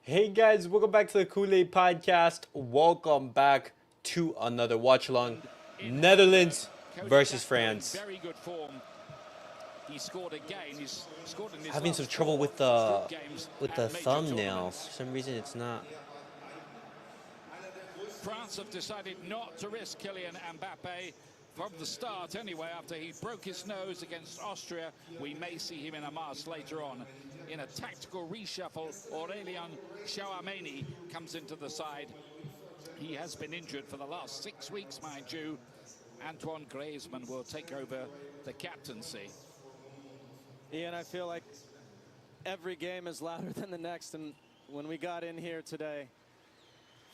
Hey guys, welcome back to the CulePodcast. Welcome back to another watch along. Netherlands versus France. Very good form. He scored again. He's scored in his Having some last trouble four with the group games at major thumbnails. tournaments. For some reason, it's not. France have decided not to risk Kylian Mbappe from the start anyway. After he broke his nose against Austria, we may see him in a mass later on. In a tactical reshuffle, Aurélien Tchouameni comes into the side. He has been injured for the last 6 weeks, mind you. Antoine Griezmann will take over the captaincy. Ian, I feel like every game is louder than the next, and when we got in here today,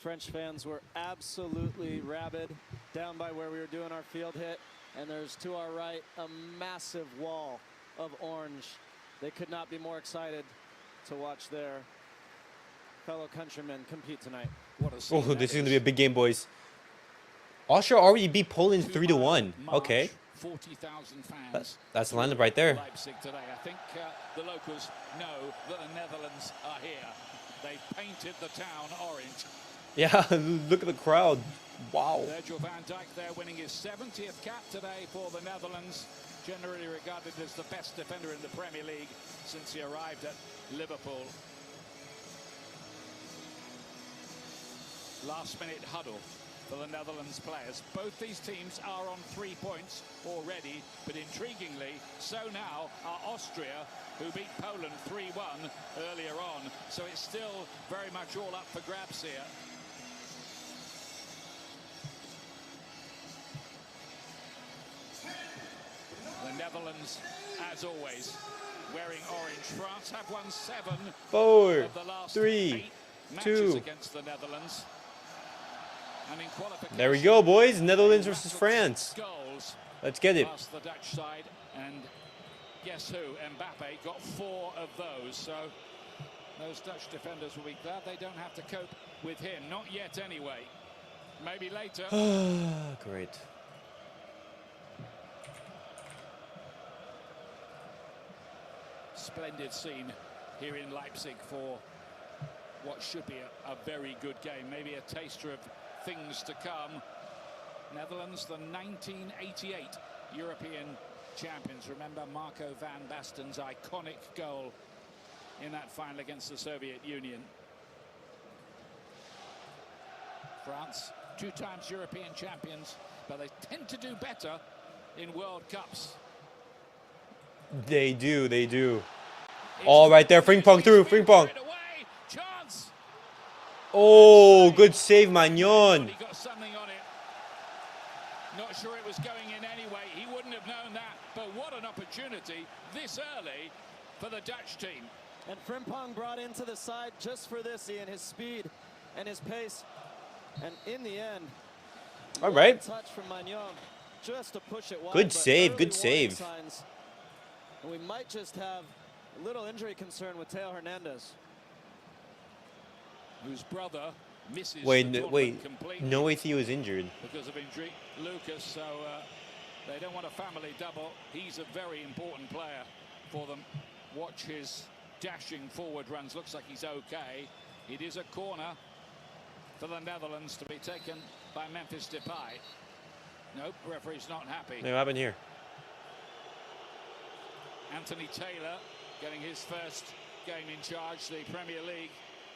French fans were absolutely rabid down by where we were doing our field hit, and there's to our right a massive wall of orange. They could not be more excited to watch their fellow countrymen compete tonight. Oh, this is going to be a big game, boys. Austria already beat Poland 3-1. Okay. 40,000 fans. That's the lineup right there. Leipzig today. I think the locals know that the Netherlands are here. They painted the town orange. Yeah, look at the crowd. Wow. Virgil van Dijk there winning his 70th cap today for the Netherlands. Generally regarded as the best defender in the Premier League since he arrived at Liverpool. Last-minute huddle for the Netherlands players. Both these teams are on 3 points already, but intriguingly, so now are Austria, who beat Poland 3-1 earlier on. So it's still very much all up for grabs here. The Netherlands, as always, wearing orange. France have won 7 4, of the last 3, 8 matches 2. against the Netherlands. And in There we go, boys. Netherlands versus France. Goals Let's get it. past the Dutch side, and guess who? Mbappe got 4 of those. So those Dutch defenders will be glad they don't have to cope with him. Not yet, anyway. Maybe later. Great. Splendid scene here in Leipzig for what should be a very good game. Maybe a taster of things to come. Netherlands, the 1988 European champions. Remember Marco van Basten's iconic goal in that final against the Soviet Union. France, 2 times European champions, but they tend to do better in World Cups. They do, they do. All right there, Frimpong through, Frimpong. Chance. Oh, good save, Magnon. He got something on it. Not sure it was going in anyway. He wouldn't have known that. But what an opportunity this early for the Dutch team. And Frimpong brought into the side just for this, Ian, his speed and his pace. And in the end, all right. Touch from Magnon just to push it wide. Good save, good save. Signs. And we might just have a little injury concern with Theo Hernandez, whose brother misses wait, the wait. completely No way Theo is injured. because of injury. Lucas, so they don't want a family double. He's a very important player for them. Watch his dashing forward runs. Looks like he's okay. It is a corner for the Netherlands to be taken by Memphis Depay. Nope, referee's not happy. What happened here? Anthony Taylor getting his first game in charge, the Premier League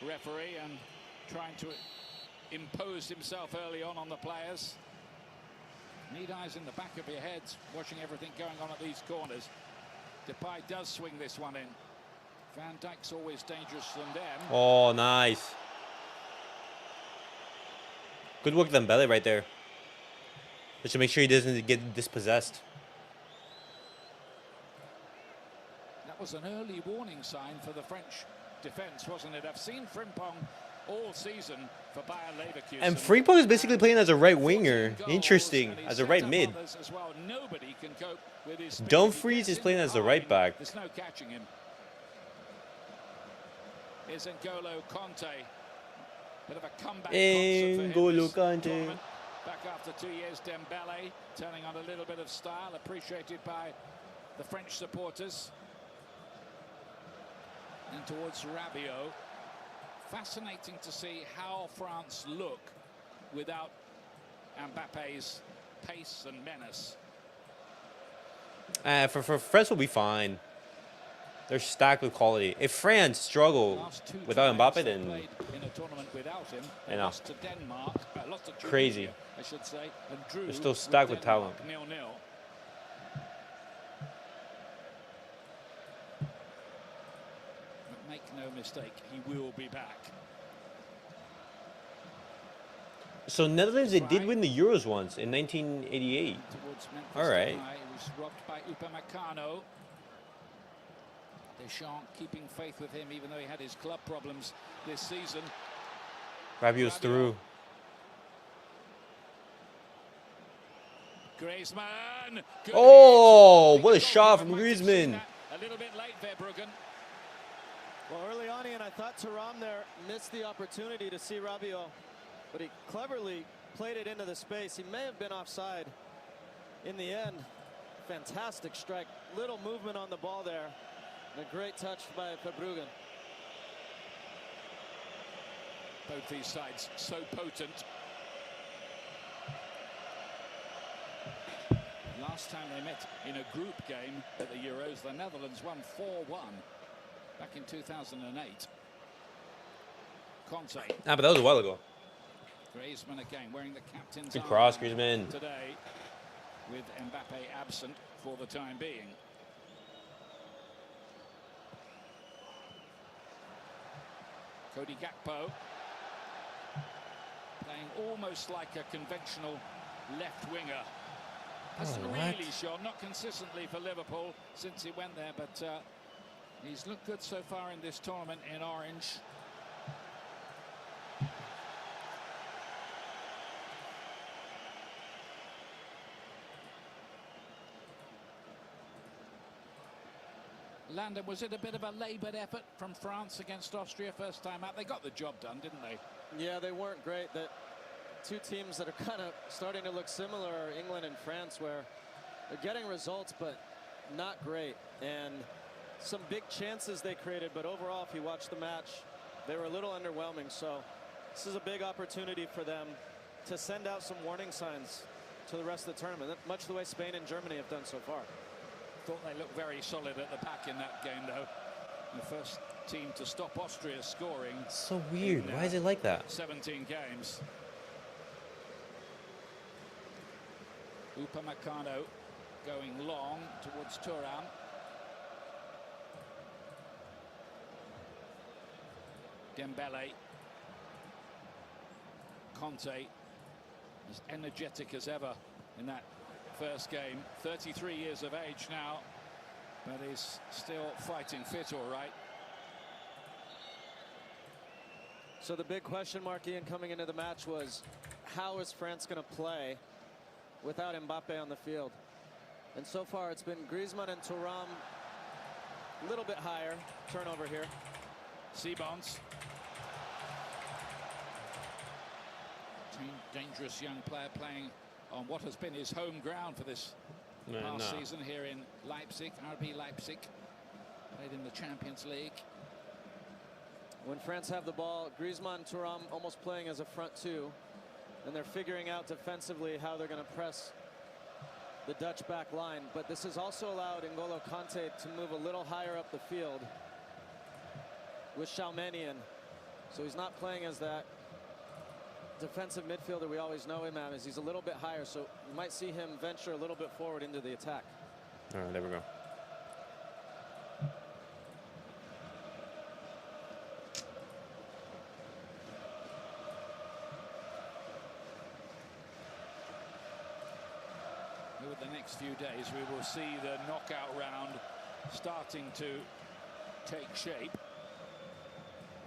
referee, and trying to impose himself early on the players. Need eyes in the back of your heads, watching everything going on at these corners. Depay does swing this one in. Van Dijk's always dangerous than them. Oh, nice. Good work, Dembele, right there. Just to make sure he doesn't get dispossessed. That was an early warning sign for the French defense, wasn't it? I've seen Frimpong all season for Bayer Leverkusen. And Frimpong is basically playing as a right winger. Interesting. As a right mid. Well. Nobody can cope with his speed. Dumfries is playing as the right back. There's no catching him. Is N'Golo Conte. Bit of a comeback N'Golo Conte. Back after 2 years, Dembele turning on a little bit of style, appreciated by the French supporters. And towards Rabiot. Fascinating to see how France look without Mbappe's pace and menace. For France will be fine. They're stacked with quality. If France struggle without Mbappe, then In a tournament without him, I know. lost to Denmark, lost to Tunisia, Crazy. I should say, and drew They're still stacked with Denmark talent. 0-0. But make no mistake, he will be back. So Netherlands, they did win the Euros once in 1988. Towards Memphis All right. Depay, he was robbed by Upamecano. Deschamps keeping faith with him, even though he had his club problems this season. Rabiot's through. Griezmann. Good Oh, hit. what a Big shot goal. from You might have seen Griezmann. that a little bit late there, Bruggen. Well, early on, Ian, I thought Thuram there missed the opportunity to see Rabiot, but he cleverly played it into the space. He may have been offside in the end. Fantastic strike. Little movement on the ball there. And a great touch by Verbruggen. Both these sides so potent. Last time they met in a group game at the Euros, the Netherlands won 4-1 back in 2008. Conte. But that was a while ago. Griezmann again wearing the captain's Good cross, armband Griezmann. today, with Mbappe absent for the time being. Cody Gakpo playing almost like a conventional left winger. Hasn't really shown, not consistently for Liverpool since he went there, but he's looked good so far in this tournament in orange. Landon, was it a bit of a laboured effort from France against Austria first time out? They got the job done, didn't they? Yeah, they weren't great. The two teams that are kind of starting to look similar are England and France, where they're getting results, but not great. And some big chances they created, but overall, if you watch the match, they were a little underwhelming. So this is a big opportunity for them to send out some warning signs to the rest of the tournament, much the way Spain and Germany have done so far. Thought they looked very solid at the back in that game, though. The first team to stop Austria scoring. So weird. Why is it like that? 17 games. Upamecano going long towards Thuram. Dembele. Conte, as energetic as ever in that first game. 33 years of age now, but is still fighting fit all right. So the big question mark, Ian, coming into the match was, how is France going to play without Mbappe on the field? And so far it's been Griezmann and Thuram a little bit higher. Turnover here. Seabons. Dangerous young player playing on what has been his home ground for this past season here in Leipzig, RB Leipzig. Played in the Champions League. When France have the ball, Griezmann and Thuram almost playing as a front two, and they're figuring out defensively how they're going to press the Dutch back line. But this has also allowed N'Golo Kanté to move a little higher up the field with Chalmenian. So he's not playing as that defensive midfielder we always know him as. He's a little bit higher, so you might see him venture a little bit forward into the attack. All right, there we go. Over the next few days, we will see the knockout round starting to take shape.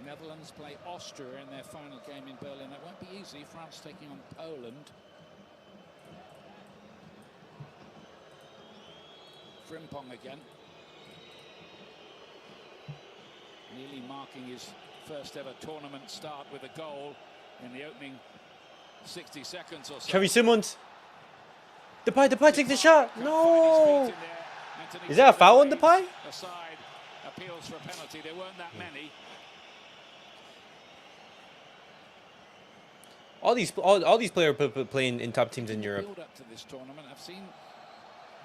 Netherlands play Austria in their final game in Berlin. That won't be easy. France taking on Poland. Frimpong again. Nearly marking his first ever tournament start with a goal in the opening 60 seconds or so. Xavi Simons. Depay takes the shot. No. Is that a foul on Depay? Aside appeals for a penalty. There weren't that many. All these players playing in top teams in Europe. Build up to this tournament. I've seen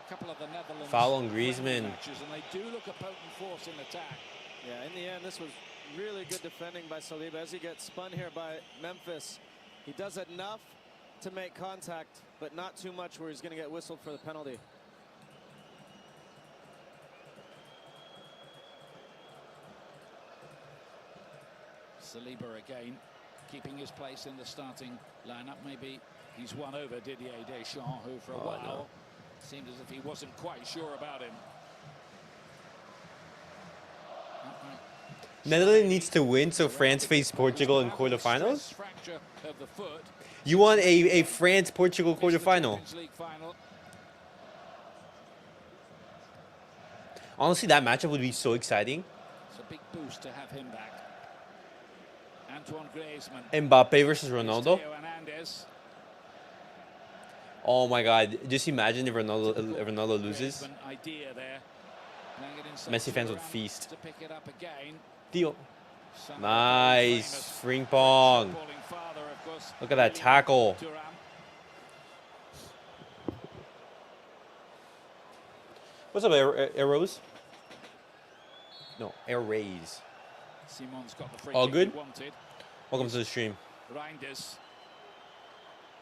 a couple of the Netherlands Foul on Griezmann. matches, and they do look a potent force in attack. Yeah, in the end, this was really good defending by Saliba as he gets spun here by Memphis. He does enough to make contact, but not too much where he's going to get whistled for the penalty. Saliba again, keeping his place in the starting lineup. Maybe he's won over Didier Deschamps, who for a while seemed as if he wasn't quite sure about him. Netherlands needs to win so France face Portugal in quarterfinals. Fracture of the foot. You want a France-Portugal quarterfinal? Honestly, that matchup would be so exciting. It's a big boost to have him back. Antoine Griezmann. Mbappe versus Ronaldo. Theo Hernandez. Oh my God! Just imagine if Ronaldo loses. Griezmann idea there. Playing it inside Messi fans would Thuram feast. to pick it up again. Theo. Some Nice. famous Frimpong. footballing father, of course, Look at that tackle. Thuram. What's up, Arrows? No, Air Rays. Simon's got the free All kick good? he wanted. Welcome to the stream. Reinders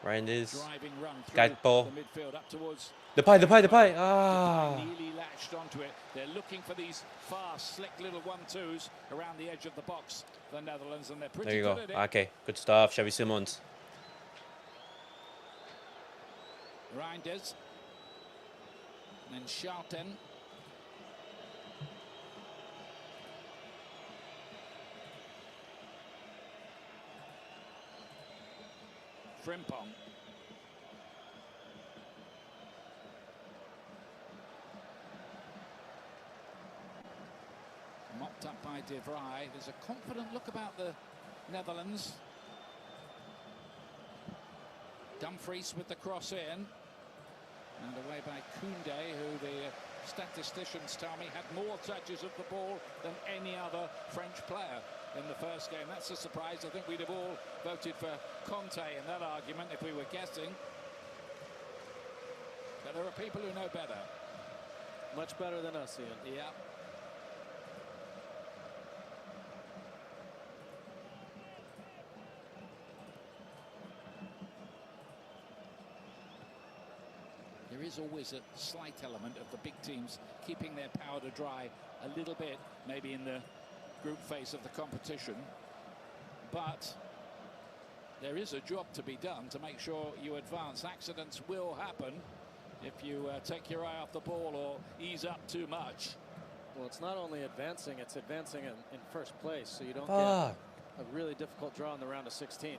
Ryan is. driving run through Gakpo. the midfield up towards. Depay. Ah. Nearly latched onto it. They're looking for these fast, slick little 1-2s around the edge of the box. The Netherlands, and they're pretty There you good go. at it. Okay, good stuff. Xavi Simons. Reinders. And then Schouten. Frimpong. Mopped up by De Vrij. There's a confident look about the Netherlands. Dumfries with the cross in. And away by Koundé, who the statisticians tell me had more touches of the ball than any other French player in the first game. That's a surprise. I think we'd have all voted for Conte in that argument if we were guessing. But there are people who know better. Much better than us, Ian. Yeah. There is always a slight element of the big teams keeping their powder dry a little bit, maybe in the group phase of the competition. But there is a job to be done to make sure you advance. Accidents will happen if you take your eye off the ball or ease up too much. Well, it's not only advancing, it's advancing in first place, so you don't get Ah. a really difficult draw in the round of 16.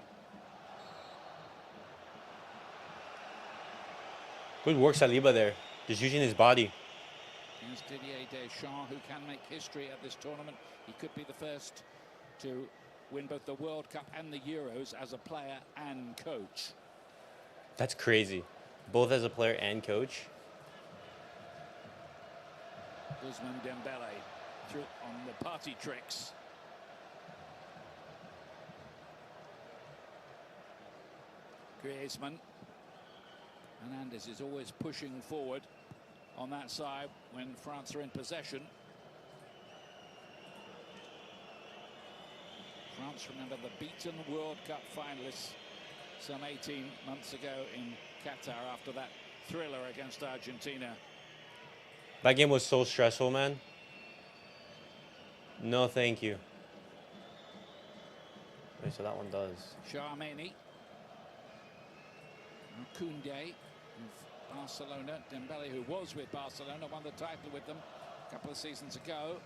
Good work, Saliba there. Just using his body. Here's Didier Deschamps, who can make history at this tournament. He could be the first to win both the World Cup and the Euros as a player and coach. That's crazy. Both as a player and coach. Ousmane Dembele through on the party tricks. Griezmann. Hernandez is always pushing forward on that side when France are in possession. France, remember, the beaten World Cup finalists some 18 months ago in Qatar after that thriller against Argentina. That game was so stressful, man. No, thank you. Wait, so that one does. Charmeni. Koundé of Barcelona. Dembele, who was with Barcelona, won the title with them a couple of seasons ago.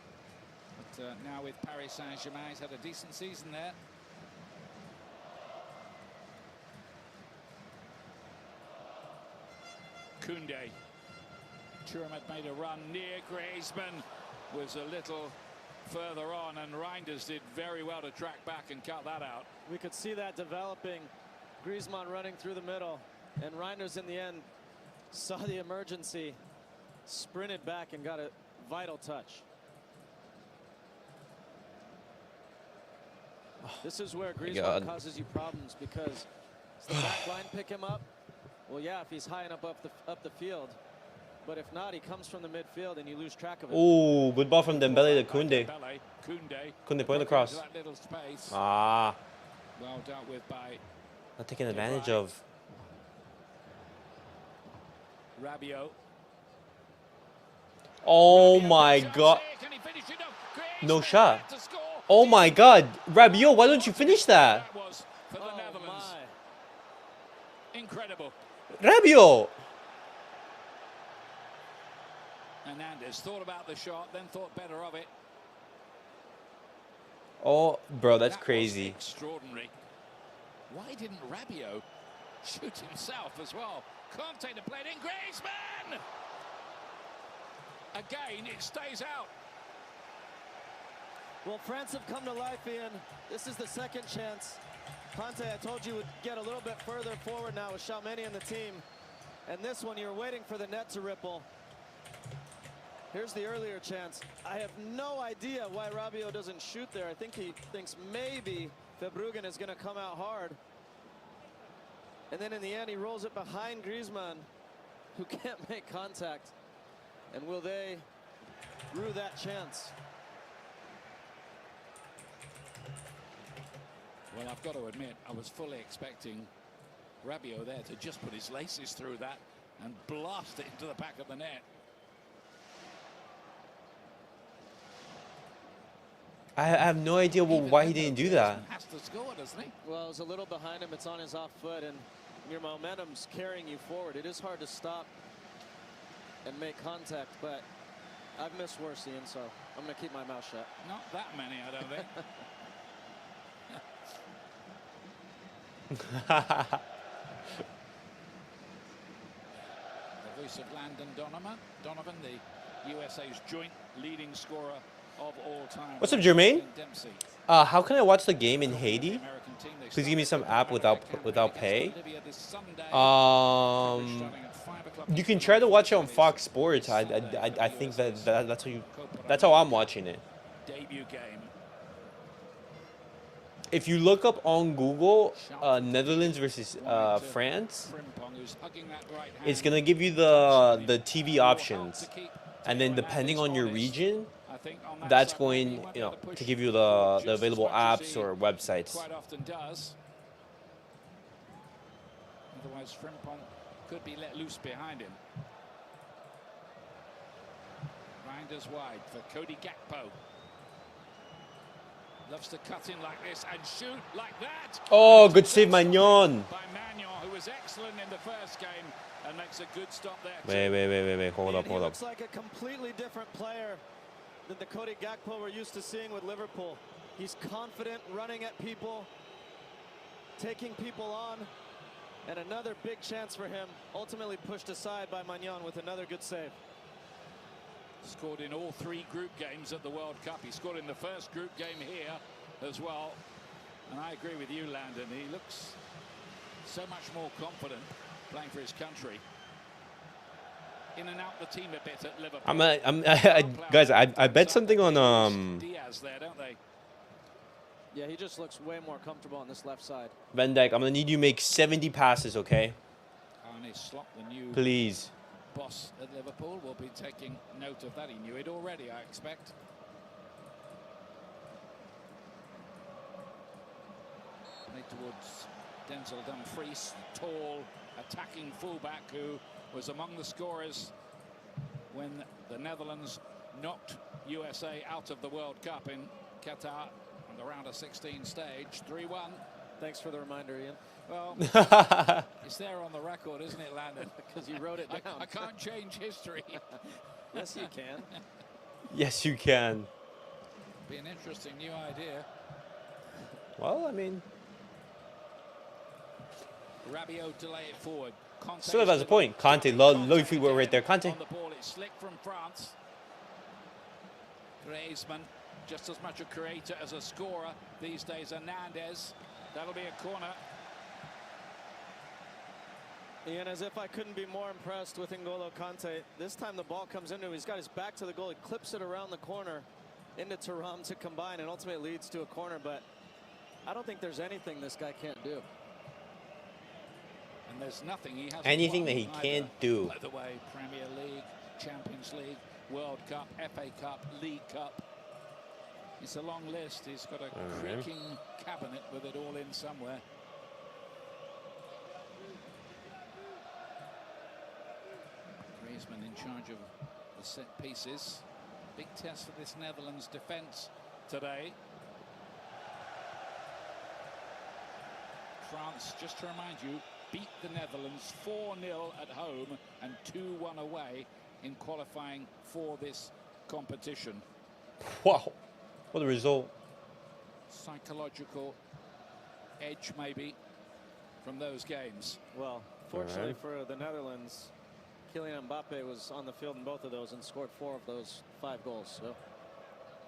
But now with Paris Saint-Germain, he's had a decent season there. Koundé. Thuram had made a run near Griezmann, was a little further on, and Reinders did very well to track back and cut that out. We could see that developing. Griezmann running through the middle, and Reinders in the end saw the emergency, sprinted back and got a vital touch. This is where Griezmann causes you problems, because Lets the back line pick him up. Well, yeah, if he's high enough up the field. But if not, he comes from the midfield and you lose track of him. Oh, good ball from Dembele to Koundé. Koundé point across. Ah, Well dealt with by not taking advantage of. Rabiot. Oh my God. No shot. Oh my God. Rabiot, why don't you finish that? That was for the Netherlands. Incredible. Rabiot. Hernandez thought about the shot, then thought better of it. Oh, bro, that's That was crazy. extraordinary. Why didn't Rabiot shoot himself as well? Conte to play it in. Griezmann! Again, it stays out. Well, France have come to life, Ian. This is the second chance. Conte, I told you, would get a little bit further forward now with Tchouaméni and the team. And this one, you're waiting for the net to ripple. Here's the earlier chance. I have no idea why Rabiot doesn't shoot there. I think he thinks maybe Verbruggen is going to come out hard. And then in the end, he rolls it behind Griezmann, who can't make contact. And will they rue that chance? Well, I've got to admit, I was fully expecting Rabiot there to just put his laces through that and blast it into the back of the net. I have no idea why he didn't do that. Has to score, doesn't he? Well, it's a little behind him. It's on his off foot, and your momentum's carrying you forward. It is hard to stop and make contact, but I've missed worse, Ian, so I'm going to keep my mouth shut. Not that many, I don't think. The voice of Landon Donovan, the USA's joint leading scorer of all time. What's up, Jermaine? Dempsey. How can I watch the game in Haiti? The American team, they Please give me some started app without against pay. Bolivia this Sunday. You You can try to watch it on Fox Sports. I think that's how I'm watching it. Debut game. If you look up on Google Netherlands versus France, Frimpong, who's hugging that right hand. it's gonna give you the TV options, and then depending on your region, I think on that that's side, going he won't be able to push to give you the just as available much as apps he or websites. Quite often does. Otherwise, Frimpong could be let loose behind him. Reinders wide for Cody Gakpo. Loves to cut in like this and shoot like that. Oh, good save, Magnon. By Magnon, who was excellent in the first game and makes a good stop there. Wait. Hold And up. he looks like a completely different player than the Cody Gakpo we're used to seeing with Liverpool. He's confident, running at people, taking people on, and another big chance for him, ultimately pushed aside by Magnon with another good save. Scored in all 3 group games at the World Cup. He scored in the first group game here as well. And I agree with you, Landon. He looks so much more confident playing for his country. In and out the team a bit at Liverpool. Guys, I bet something on Diaz there, don't they? Yeah, he just looks way more comfortable on this left side. Van Dijk. I'm gonna need you to make 70 passes, okay? Arne Slot, the new Please. boss at Liverpool, will be taking note of that. He knew it already, I expect. Made towards Denzel Dumfries, tall, attacking fullback who was among the scorers when the Netherlands knocked USA out of the World Cup in Qatar on the round of 16 stage, 3-1. Thanks for the reminder, Ian. Well, it's there on the record, isn't it, Landon? Because you wrote it down. I can't change history. Yes, you can. Yes, you can. Be an interesting new idea. Well, I mean, Rabiot delay it forward. Conte still has a point. Conte, low feet were right there. Conte. On the ball, it's slick from France. Griezmann, just as much a creator as a scorer these days. Hernandez, that'll be a corner. Ian, as if I couldn't be more impressed with N'Golo Kante. This time the ball comes into him. He's got his back to the goal. He clips it around the corner into Thuram to combine, and ultimately leads to a corner. But I don't think there's anything this guy can't do. And there's nothing he hasn't Anything won that he either. can't do. By the way, Premier League, Champions League, World Cup, FA Cup, League Cup. It's a long list. He's got a creaking cabinet with it all in somewhere. Griezmann in charge of the set pieces. Big test for this Netherlands defence today. France, just to remind you, beat the Netherlands 4-0 at home and 2-1 away in qualifying for this competition. Wow, what a result. Psychological edge maybe from those games. Well, fortunately for the Netherlands, Kylian Mbappe was on the field in both of those and scored 4 of those 5 goals, so,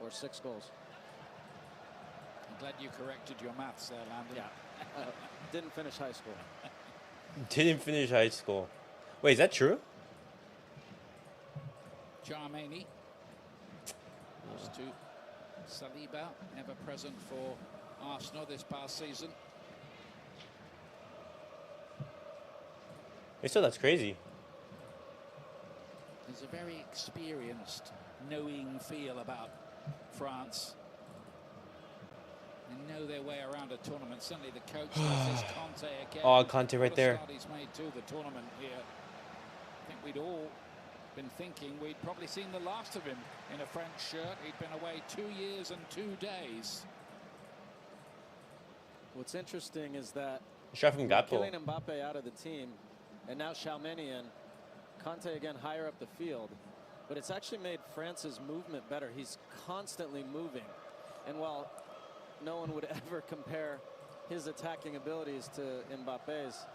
or 6 goals. I'm glad you corrected your maths there, Landon. Yeah, didn't finish high school. Didn't finish high school. Wait, is that true? Jarmani. Lost to Saliba, never present for Arsenal this past season. Wait, so that's crazy. There's a very experienced, knowing feel about France. They know their way around a tournament. Certainly the coach is Conte again. Oh, Conte right there. What a start he's made to the tournament here. I think we'd all been thinking we'd probably seen the last of him in a French shirt. He'd been away 2 years and 2 days. What's interesting is that Shot from Gakpo. Kylian Mbappe out of the team, and now Tchouaméni in. Conte again higher up the field, but it's actually made France's movement better. He's constantly moving, and while no one would ever compare his attacking abilities to Mbappe's,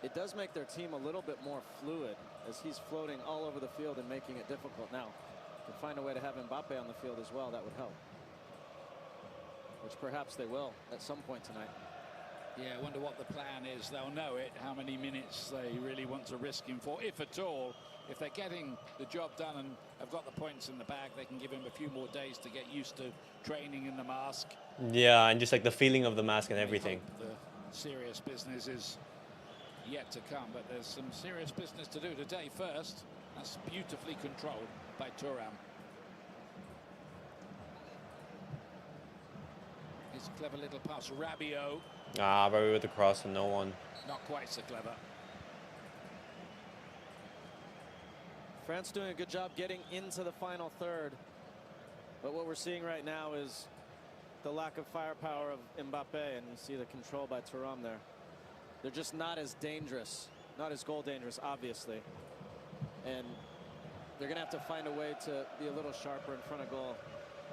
it does make their team a little bit more fluid as he's floating all over the field and making it difficult. Now, to find a way to have Mbappe on the field as well, that would help, which perhaps they will at some point tonight. Yeah, I wonder what the plan is. They'll know it, how many minutes they really want to risk him for, if at all. If they're getting the job done and have got the points in the bag, they can give him a few more days to get used to training in the mask. Yeah, and just like the feeling of the mask and everything. The serious business is yet to come, but there's some serious business to do today first. That's beautifully controlled by Thuram. His clever little pass, Rabiot. Ah, Rabiot with the cross and no one. Not quite so clever. France doing a good job getting into the final third, but what we're seeing right now is the lack of firepower of Mbappe, and you see the control by Thuram there. They're just not as dangerous, not as goal dangerous, obviously, and they're gonna have to find a way to be a little sharper in front of goal.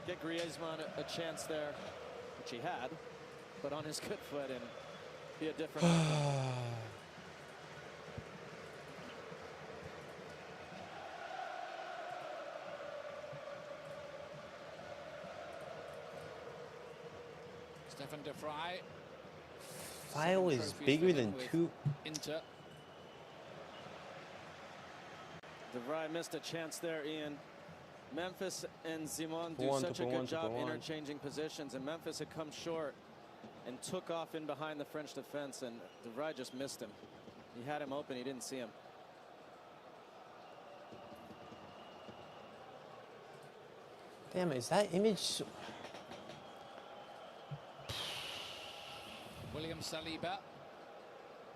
Get Griezmann a chance there, which he had, but on his good foot, and be a different outcome. Stefan de Vrij. File is bigger than 2. Inter. De Vrij missed a chance there, Ian. Memphis and Simon do such a good job interchanging positions, and Memphis had come short and took off in behind the French defense, and De Vrij just missed him. He had him open, he didn't see him. Damn, is that image? William Saliba,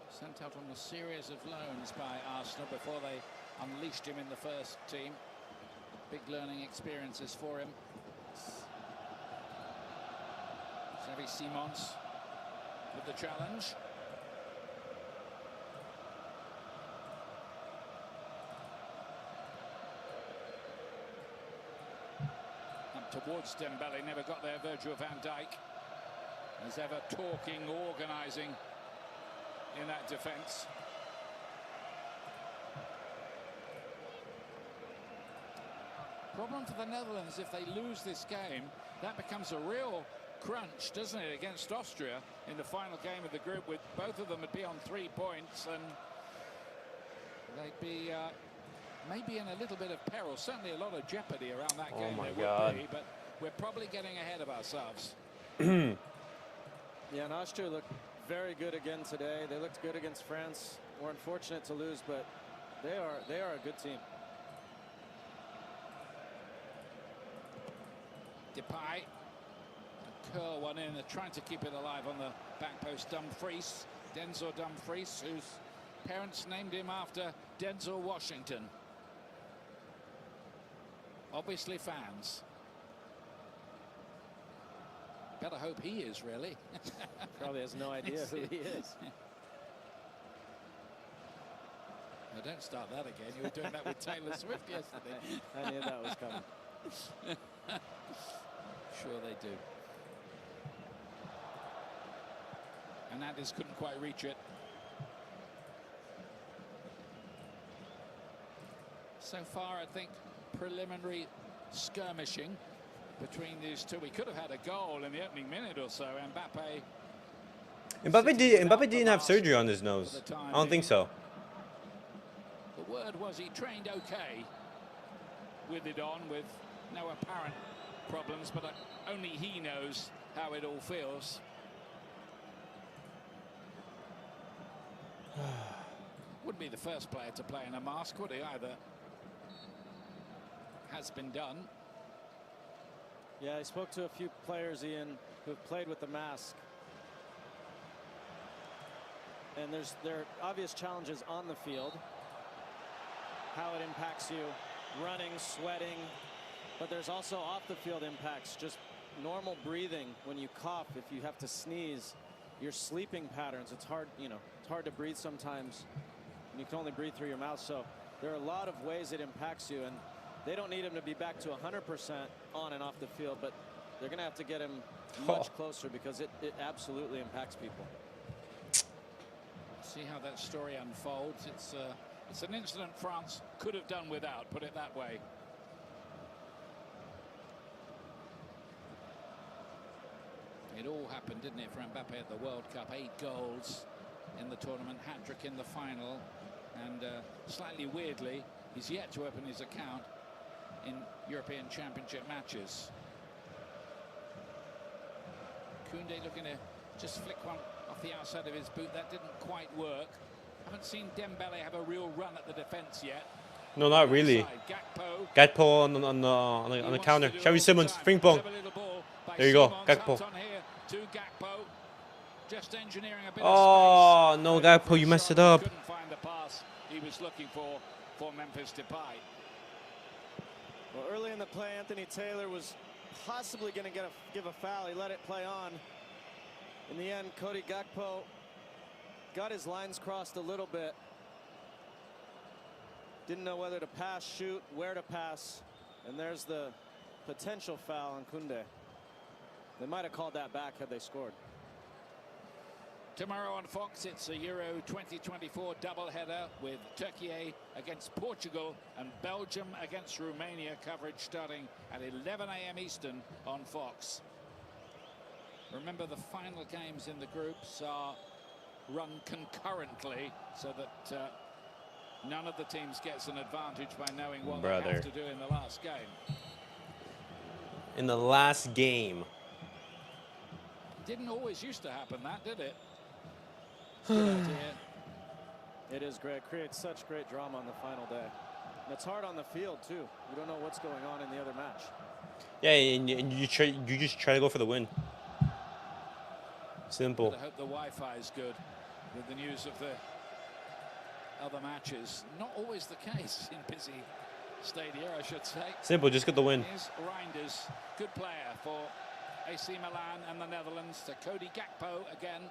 sent out on a series of loans by Arsenal before they unleashed him in the first team. Big learning experiences for him. Xavi Simons with the challenge. Up towards Dembele, never got there. Virgil van Dijk. As ever, talking, organising in that defence. Problem for the Netherlands, if they lose this game, that becomes a real crunch, doesn't it, against Austria in the final game of the group, with both of them would be on 3 points, and they'd be maybe in a little bit of peril. Certainly a lot of jeopardy around that game. Oh my there God. would be, but we're probably getting ahead of ourselves. Yeah, and Austria looked very good again today. They looked good against France We're unfortunate to lose, but they are a good team. Depay. Curl one in. They're trying to keep it alive on the back post. Dumfries. Denzel Dumfries, whose parents named him after Denzel Washington. Obviously fans. Better hope he is, really. Probably has no idea who he is. No, don't start that again. You were doing that with Taylor Swift yesterday. I knew that was coming. Sure they do. Hernandez couldn't quite reach it. So far, I think, preliminary skirmishing between these two. We could have had a goal in the opening minute or so. Mbappe didn't have surgery on his nose. I don't think so. The word was he trained okay with it on, with no apparent problems, but only he knows how it all feels. Wouldn't be the first player to play in a mask, would he, either? Has been done. Yeah, I spoke to a few players, Ian, who have played with the mask. And there are obvious challenges on the field. How it impacts you, running, sweating. But there's also off the field impacts, just normal breathing. When you cough, if you have to sneeze, your sleeping patterns, it's hard, it's hard to breathe sometimes. And you can only breathe through your mouth. So there are a lot of ways it impacts you. And they don't need him to be back to 100% on and off the field, but they're going to have to get him much closer because it absolutely impacts people. See how that story unfolds. It's an incident France could have done without, put it that way. It all happened, didn't it, for Mbappe at the World Cup? 8 goals in the tournament, hat-trick in the final, and slightly weirdly, he's yet to open his account in European Championship matches. Koundé looking to just flick one off the outside of his boot. That didn't quite work. Haven't seen Dembele have a real run at the defense yet. No, not really. Gakpo on the counter. Xavi Simons, ping pong. There you go, Gakpo. Just engineering a bit of space. No, Gakpo, you messed it up. Couldn't find the pass he was looking for Memphis Depay. Well, early in the play, Anthony Taylor was possibly going to give a foul. He let it play on. In the end, Cody Gakpo got his lines crossed a little bit. Didn't know whether to pass, shoot, where to pass. And there's the potential foul on Koundé. They might have called that back had they scored. Tomorrow on Fox, it's a Euro 2024 doubleheader with Turkey against Portugal and Belgium against Romania. Coverage starting at 11 a.m. Eastern on Fox. Remember, the final games in the groups are run concurrently so that none of the teams gets an advantage by knowing what they have to do in the last game. In the last game. Didn't always used to happen, that, did it? Good idea. It is great. Creates such great drama on the final day. And it's hard on the field too. You don't know what's going on in the other match. Yeah, and you just try to go for the win. Simple. I hope the Wi-Fi is good with the news of the other matches. Not always the case in busy stadia, I should say. Simple, just get the win. Here's Reinders, good player for AC Milan and the Netherlands. To Cody Gakpo again.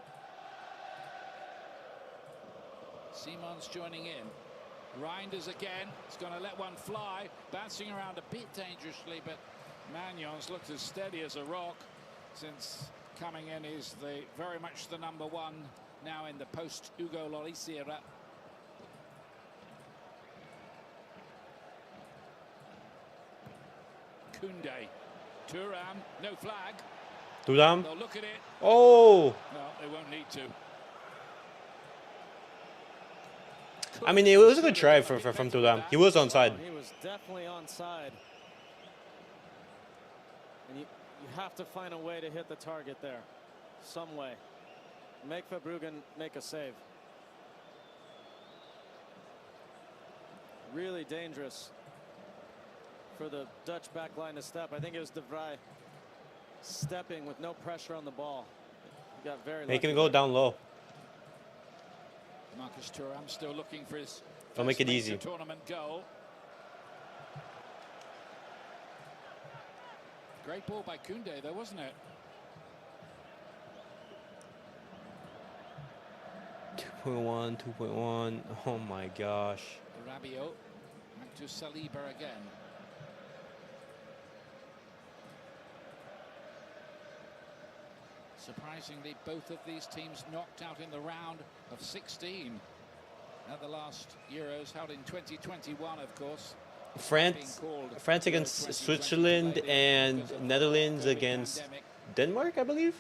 Simons joining in. Reinders again. He's going to let one fly. Bouncing around a bit dangerously, but Magnon's looked as steady as a rock since coming in. Is very much the number one now in the post-Hugo Lloris era. Koundé. Thuram. No flag. Thuram. They'll look at it. Oh! Well, they won't need to. I mean, it was a good try from Thuram. He was onside. He was definitely onside. And you have to find a way to hit the target there. Some way. Make Verbruggen make a save. really dangerous for the Dutch back line to step. I think it was De Vrij stepping with no pressure on the ball. He got very lucky. Make him go down low. Marcus Thuram still looking for his Don't make it easy. tournament goal. Great ball by Koundé though, wasn't it? 2.1, 2.1. Oh my gosh. Rabiot back to Saliba again. Surprisingly, both of these teams knocked out in the round of 16 at the last Euros, held in 2021, of course. France against Switzerland and Netherlands against Denmark, I believe.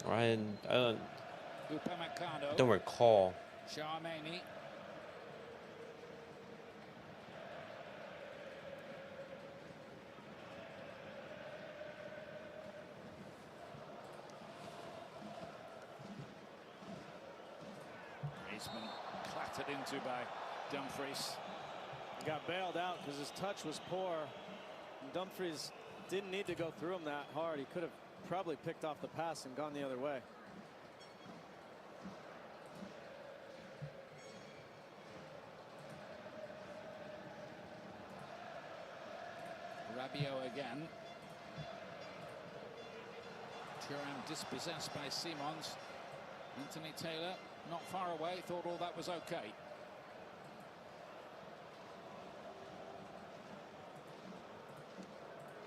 I don't recall. Charmani. Clattered into by Dumfries. He got bailed out because his touch was poor. And Dumfries didn't need to go through him that hard. He could have probably picked off the pass and gone the other way. Rabiot again. Thuram dispossessed by Simons. Anthony Taylor not far away, thought all that was okay.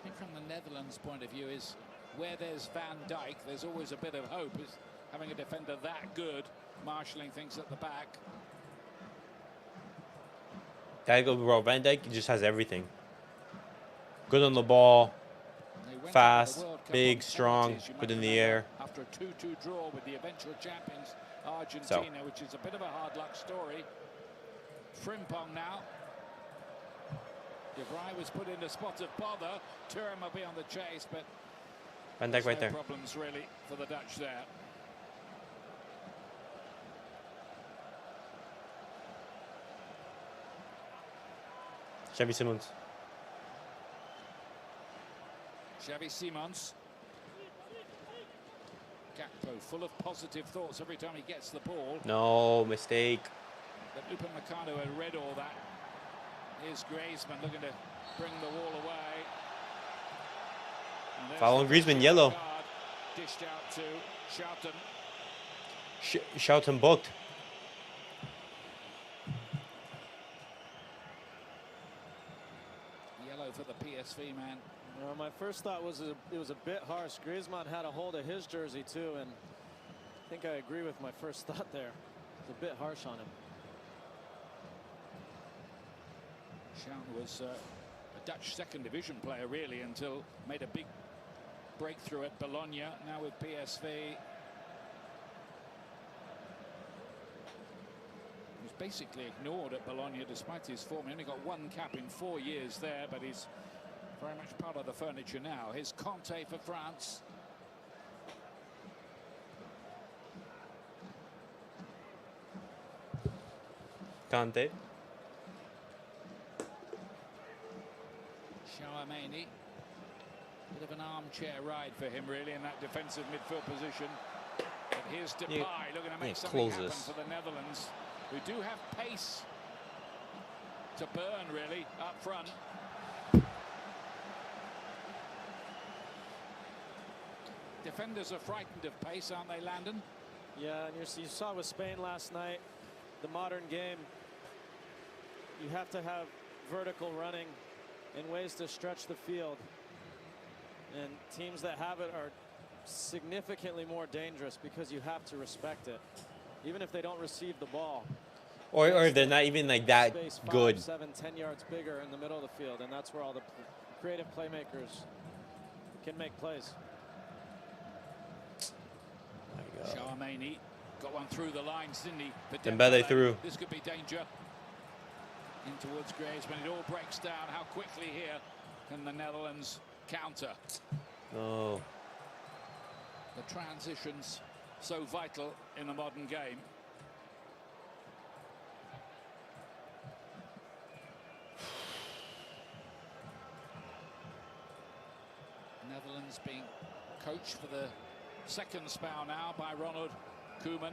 I think from the Netherlands' point of view is where there's Van Dijk, there's always a bit of hope, is having a defender that good, marshalling things at the back. Bro, Van Dijk just has everything. Good on the ball, fast, big, strong, good in the air. After a 2-2 draw with the eventual champions, Argentina, which is a bit of a hard luck story. Frimpong now. De Vrij was put in a spot of bother. Thuram will be on the chase, but Van Dijk right no there. problems really for the Dutch there. Xavi Simons. Xavi Simons. Gakpo full of positive thoughts every time he gets the ball. No mistake. But Upamecano had read all that. Here's Griezmann looking to bring the wall away. Following Griezmann, yellow. Card dished out to Schouten. Schouten booked. Yellow for the PSV man. Well, my first thought was it was a bit harsh. Griezmann had a hold of his jersey too, and I think I agree with my first thought there. It's a bit harsh on him. Schouten was a Dutch second division player really until made a big breakthrough at Bologna. Now with PSV. He was basically ignored at Bologna despite his form. He only got one cap in 4 years there, but he's very much part of the furniture now. Here's Conte for France. Conte. Charmani. Bit of an armchair ride for him really in that defensive midfield position. But here's Depay looking to make something happen for the Netherlands, who do have pace to burn really up front. Defenders are frightened of pace, aren't they, Landon? Yeah, and you saw with Spain last night, the modern game, you have to have vertical running and ways to stretch the field. And teams that have it are significantly more dangerous because you have to respect it, even if they don't receive the ball. Or they're not even like that Space 5, good. 7, 10 yards bigger in the middle of the field, and that's where all the creative playmakers can make plays. Charmani got one through the lines, didn't he? Dembele through. This could be danger. In towards Griezmann. It all breaks down. How quickly here can the Netherlands counter? Oh. The transitions so vital in a modern game. Netherlands being coached for the second spell now by Ronald Koeman.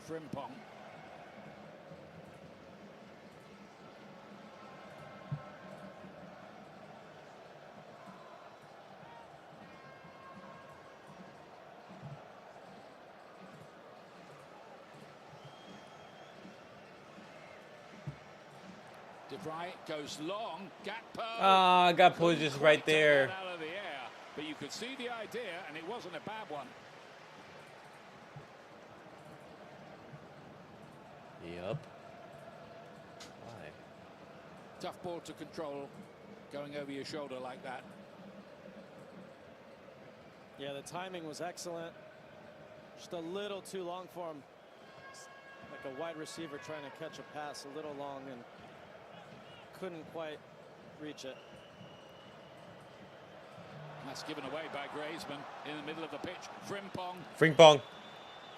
Frimpong. De Vrij goes long. Gakpo. Ah, Gakpo just right there. Out of the air, but you could see the idea, and it wasn't a bad one. Yep. Why? Tough ball to control, going over your shoulder like that. Yeah, the timing was excellent. Just a little too long for him. It's like a wide receiver trying to catch a pass a little long and couldn't quite reach it. That's given away by Griezmann in the middle of the pitch. Frimpong.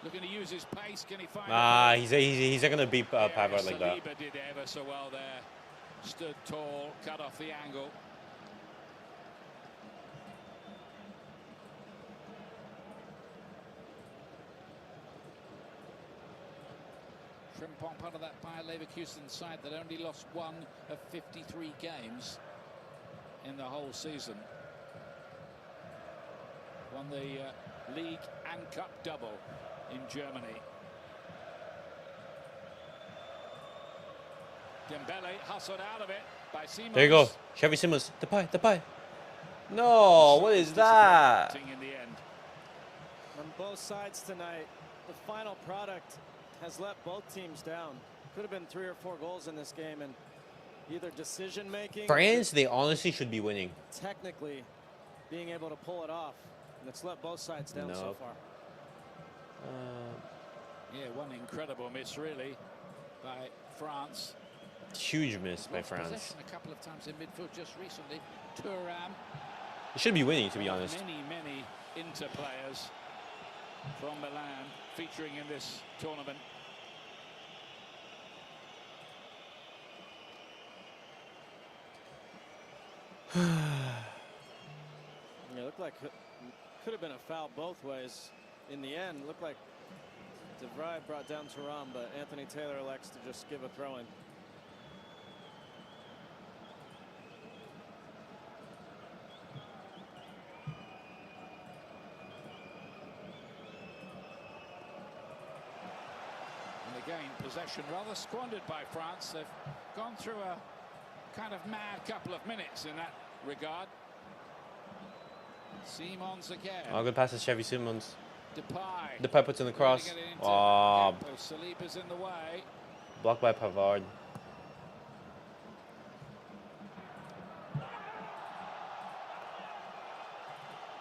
Looking to use his pace. Can he find He's not gonna beat Pavard like that. Saliba did ever so well there. Stood tall, cut off the angle. Frimpong, part of that Bayer Leverkusen side that only lost 1 of 53 games in the whole season. Won the league and cup double in Germany. Dembele hustled out of it by Simons. There you go. Xavi Simons. Depay. No, what is that? In the end. On both sides tonight, the final product has let both teams down. Could have been 3 or 4 goals in this game, and either decision making. France, they honestly should be winning. Technically, being able to pull it off, and it's let both sides down so far. Yeah, one incredible miss really by France. Huge miss by Lost France. Possession a couple of times in midfield just recently. Thuram. They should be winning, to be honest. Many Inter players from Milan featuring in this tournament. It looked like it could have been a foul both ways. In the end, it looked like De Vrij brought down Thuram, but Anthony Taylor elects to just give a throw-in. And again, possession rather squandered by France. They've gone through a kind of mad couple of minutes in that regard. Simons again. Oh, good pass to Xavi Simons. Depay. Depay puts in the cross. Oh, Saliba's in the way. blocked by Pavard.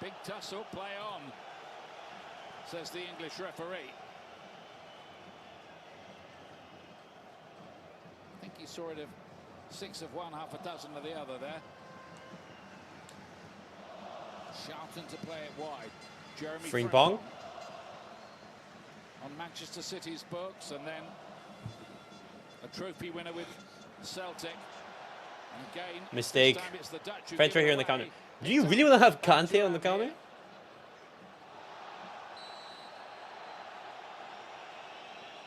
Big tussle, play on, says the English referee. I think he saw it of 6 of one, half a dozen of the other there. Charlton to play it wide. Jeremy Frimpong. On Manchester City's books, and then a trophy winner with Celtic. And again, Mistake. this time it's the Dutch who French give right here in the away. counter. Do you really want to have Kante on the counter?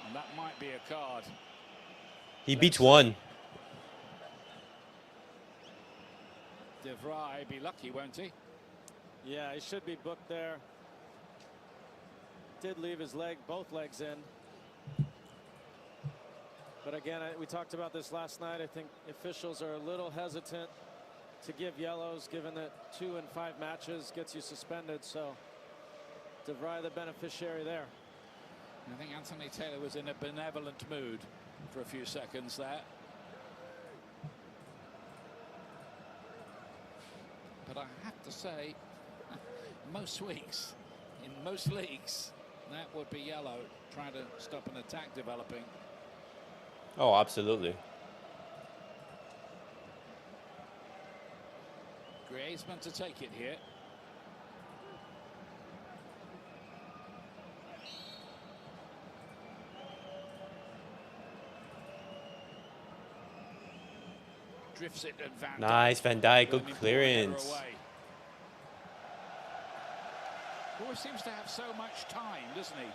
And that might be a card. He beats one. De Vrij be lucky, won't he? Yeah, he should be booked there. Did leave his leg, both legs in. But again, we talked about this last night. I think officials are a little hesitant to give yellows, given that 2 in 5 matches gets you suspended. So De Vrij the beneficiary there. I think Anthony Taylor was in a benevolent mood for a few seconds there. But I have to say, most weeks, in most leagues, that would be yellow, trying to stop an attack developing. Oh, absolutely. Griezmann to take it here. Drifts it and Van Dijk. Nice, Van Dijk. Good clearance. Always seems to have so much time, doesn't he?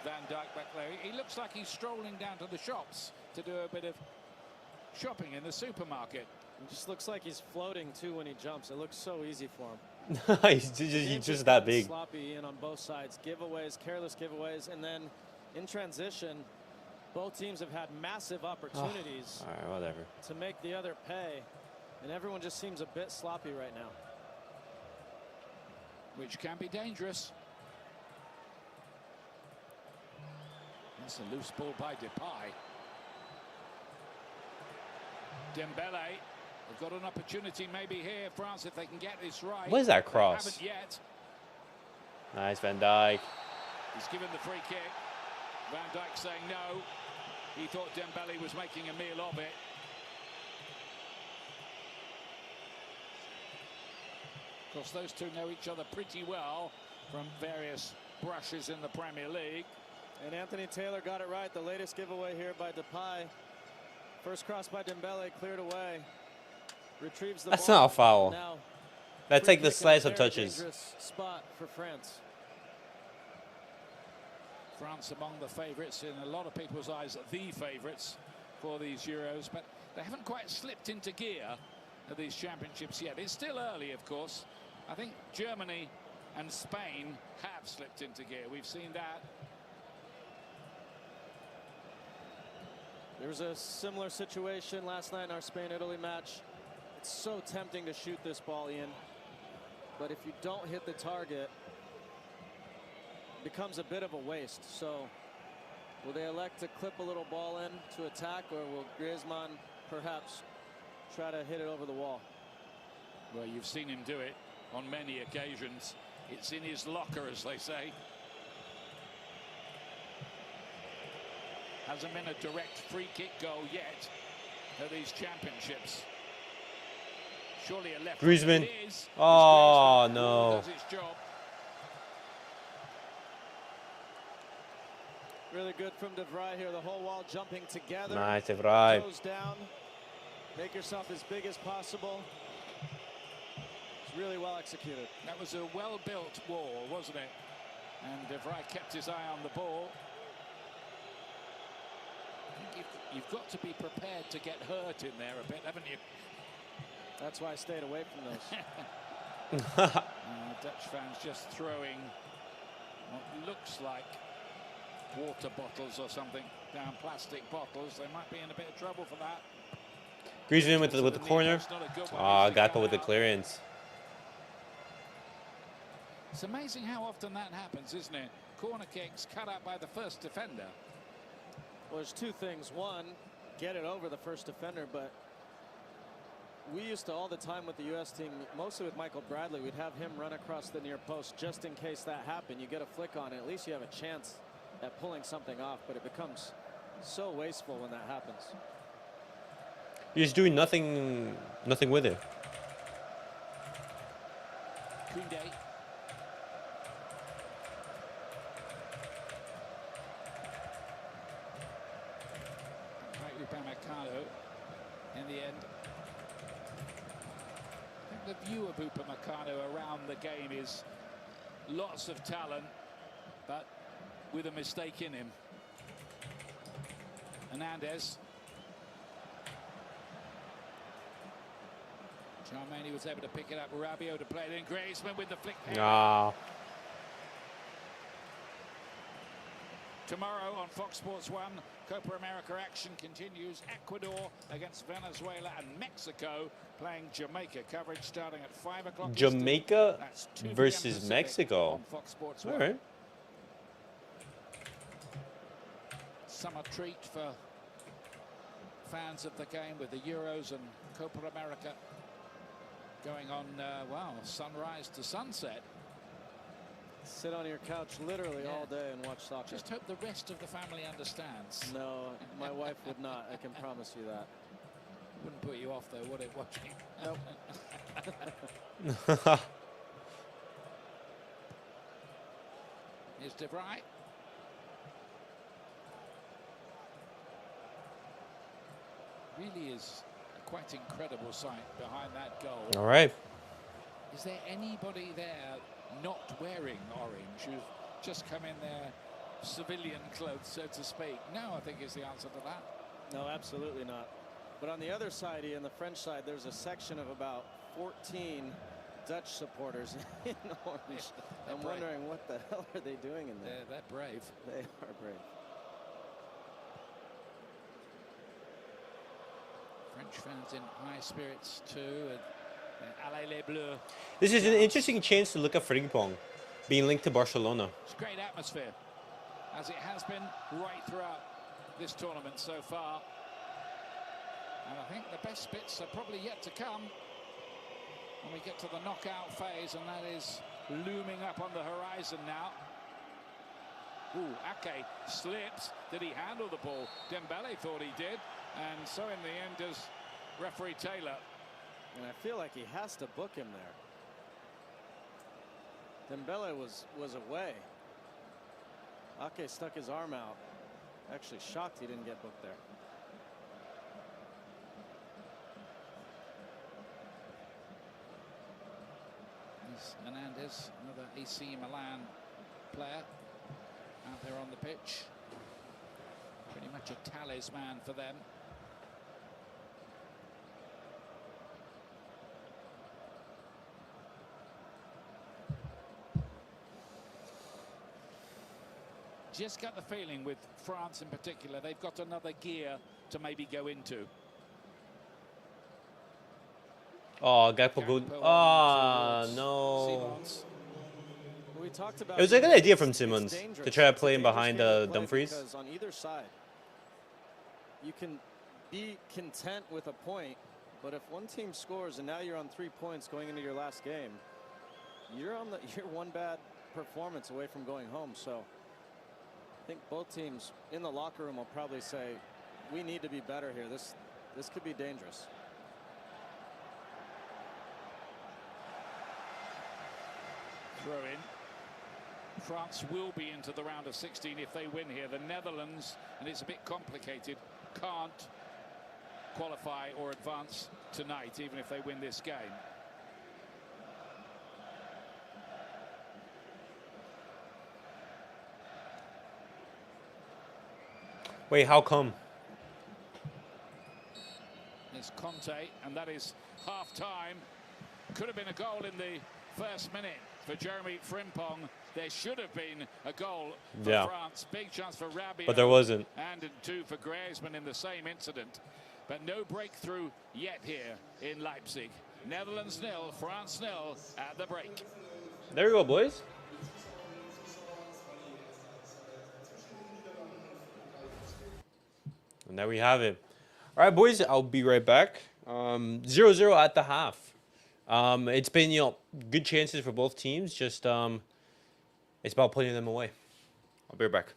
Van Dijk back there. He looks like he's strolling down to the shops to do a bit of shopping in the supermarket. It just looks like he's floating too when he jumps. It looks so easy for him. he's just that big. Sloppy in on both sides. Giveaways, careless giveaways, and then in transition, both teams have had massive opportunities All right, whatever. to make the other pay, and everyone just seems a bit sloppy right now. Which can be dangerous. That's a loose ball by Depay. Dembele. They've got an opportunity maybe here, France, if they can get this right. What is that cross? They haven't yet. Nice, Van Dijk. He's given the free kick. Van Dijk saying no. He thought Dembele was making a meal of it. Of course, those two know each other pretty well from various brushes in the Premier League. And Anthony Taylor got it right. The latest giveaway here by Depay. First cross by Dembele, cleared away. Retrieves the That's ball. not a foul. Now, That's free like the kick in a slice of very touches. dangerous spot for France. France among the favourites, in a lot of people's eyes, the favourites for these Euros, but they haven't quite slipped into gear of these championships yet. It's still early, of course. I think Germany and Spain have slipped into gear. We've seen that. There was a similar situation last night in our Spain-Italy match. It's so tempting to shoot this ball, Ian, but if you don't hit the target, becomes a bit of a waste. So will they elect to clip a little ball in to attack, or will Griezmann perhaps try to hit it over the wall? Well, you've seen him do it on many occasions. It's in his locker, as they say. Hasn't been a direct free kick goal yet at these championships. Surely a left. Griezmann. It is. Oh, Griezmann no. does his job. Really good from De Vrij here. The whole wall jumping together. Nice, De Vrij. Goes down. Make yourself as big as possible. It's really well executed. That was a well-built wall, wasn't it? And De Vrij kept his eye on the ball. I think you've got to be prepared to get hurt in there a bit, haven't you? That's why I stayed away from those. Dutch fans just throwing what looks like water bottles or something down plastic bottles. They might be in a bit of trouble for that. Griezmann with the corner. It's not a good one. Oh, He's to Gakpo come with the out. clearance. It's amazing how often that happens, isn't it? Corner kicks cut out by the first defender. Well, there's two things. One, get it over the first defender, but we used to all the time with the U.S. team, mostly with Michael Bradley, we'd have him run across the near post just in case that happened. You get a flick on it, at least you have a chance at pulling something off, but it becomes so wasteful when that happens. You're just doing nothing with it. Koundé. Right, Upamecano in the end. I think the view of Upamecano around the game is lots of talent, but with a mistake in him. Hernandez. Charmani was able to pick it up. Rabiot to play it in. Griezmann with the flick. Ah. Tomorrow on Fox Sports 1, Copa America action continues. Ecuador against Venezuela and Mexico playing Jamaica. Coverage starting at 5 o'clock. Jamaica That's 2 p.m. versus Pacific Mexico. on Fox Sports All 1. right. Summer treat for fans of the game with the Euros and Copa America going on, wow, sunrise to sunset. Sit on your couch literally all day and watch soccer. Just hope the rest of the family understands. No, my wife would not. I can promise you that. Wouldn't put you off though, would it, watching? Nope. Here's De Vrij. Really is a quite incredible sight behind that goal. All right. Is there anybody there not wearing orange who's just come in their civilian clothes, so to speak? No, I think is the answer to that. No, absolutely not. But on the other side, Ian, the French side, there's a section of about 14 Dutch supporters in orange. I'm wondering what the hell are they doing in there? They're brave. They are brave. French fans in high spirits too. Allez les Bleus. This is an interesting chance to look at Frimpong being linked to Barcelona. It's a great atmosphere, as it has been right throughout this tournament so far. And I think the best bits are probably yet to come when we get to the knockout phase, and that is looming up on the horizon now. Ooh, Ake slips. Did he handle the ball? Dembele thought he did, and so in the end does referee Taylor. And I feel like he has to book him there. Dembele was away. Ake stuck his arm out. Actually shocked he didn't get booked there. Hernandez, another AC Milan player out there on the pitch. Pretty much a talisman for them. Just got the feeling with France in particular, they've got another gear to maybe go into. Oh, Gakpo good. Oh, no. Simons. We talked about It was a good idea from Simons it's to dangerous. try to It's a play him dangerous behind game to play Dumfries. because on either side, you can be content with a point, but if one team scores and now you're on 3 points going into your last game, you're one bad performance away from going home. So I think both teams in the locker room will probably say, we need to be better here. This could be dangerous. Throw in. France will be into the round of 16 if they win here. The Netherlands, and it's a bit complicated, can't qualify or advance tonight, even if they win this game. Wait, how come? It's Conte, and that is half-time. Could have been a goal in the first minute for Jeremy Frimpong. There should have been a goal for France. Big chance for Rabiot. But there wasn't. And two for Griezmann in the same incident. But no breakthrough yet here in Leipzig. Netherlands 0, France 0 at the break. There we go, boys. And there we have it. All right, boys, I'll be right back. 0-0 at the half. It's been, good chances for both teams. Just, it's about putting them away. I'll be right back.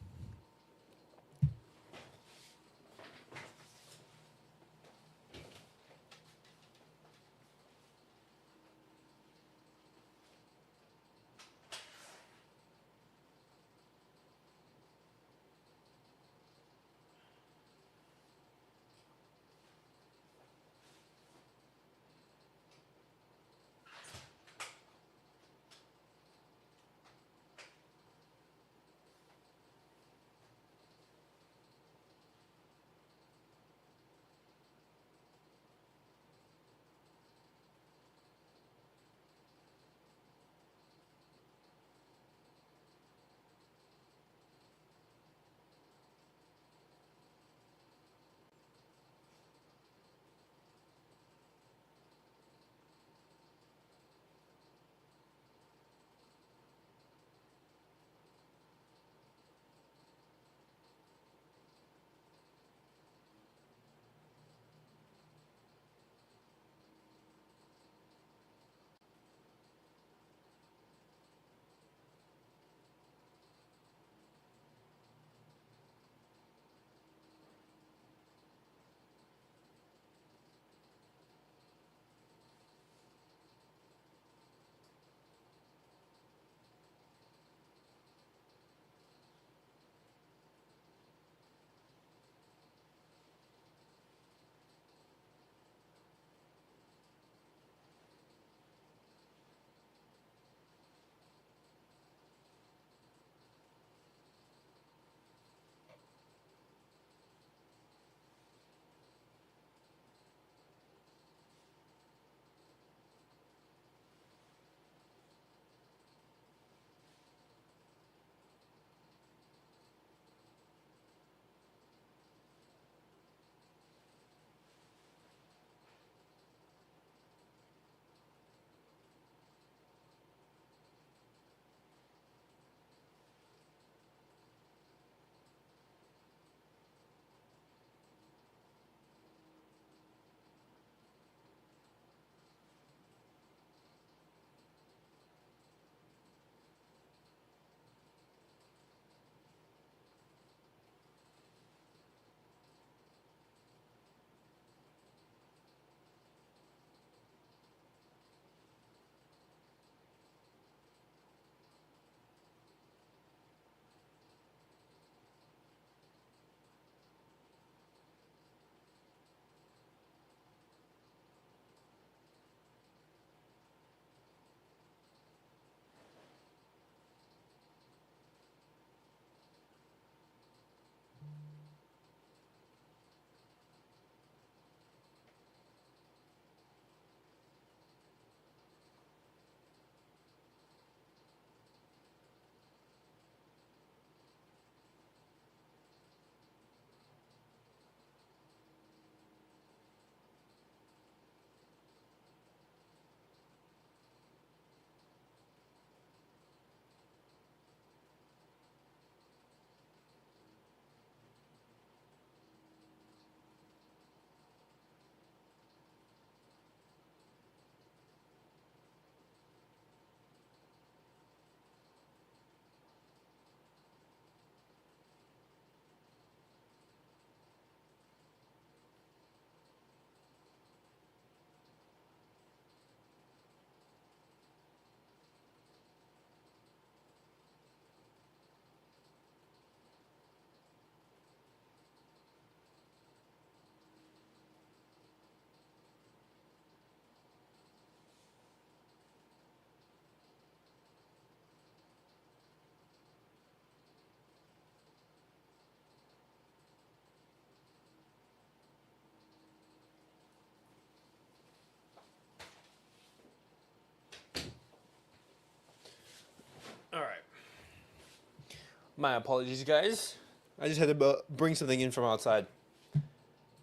My apologies, guys. I just had to bring something in from outside.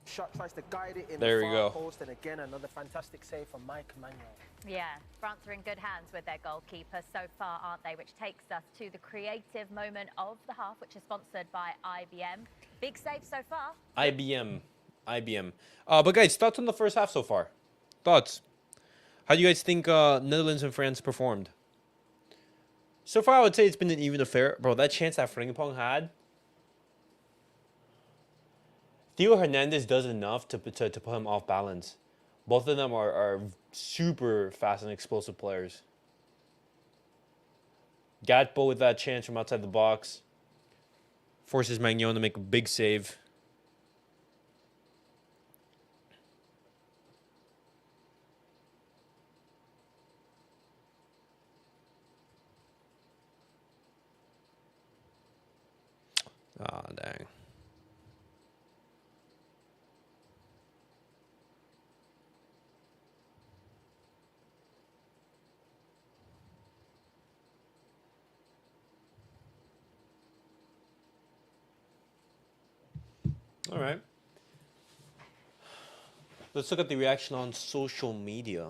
Shot tries to guide it in There the we far go. post, and again another fantastic save from Mike Manuel. Yeah, France are in good hands with their goalkeeper so far, aren't they? Which takes us to the creative moment of the half, which is sponsored by IBM. Big save so far. IBM. But guys, thoughts on the first half so far? Thoughts? How do you guys think Netherlands and France performed? So far, I would say it's been an even affair. Bro, that chance that Frimpong had. Theo Hernandez does enough to put him off balance. Both of them are super fast and explosive players. Gatbo with that chance from outside the box. Forces Magnon to make a big save. Ah, dang. All right. Let's look at the reaction on social media.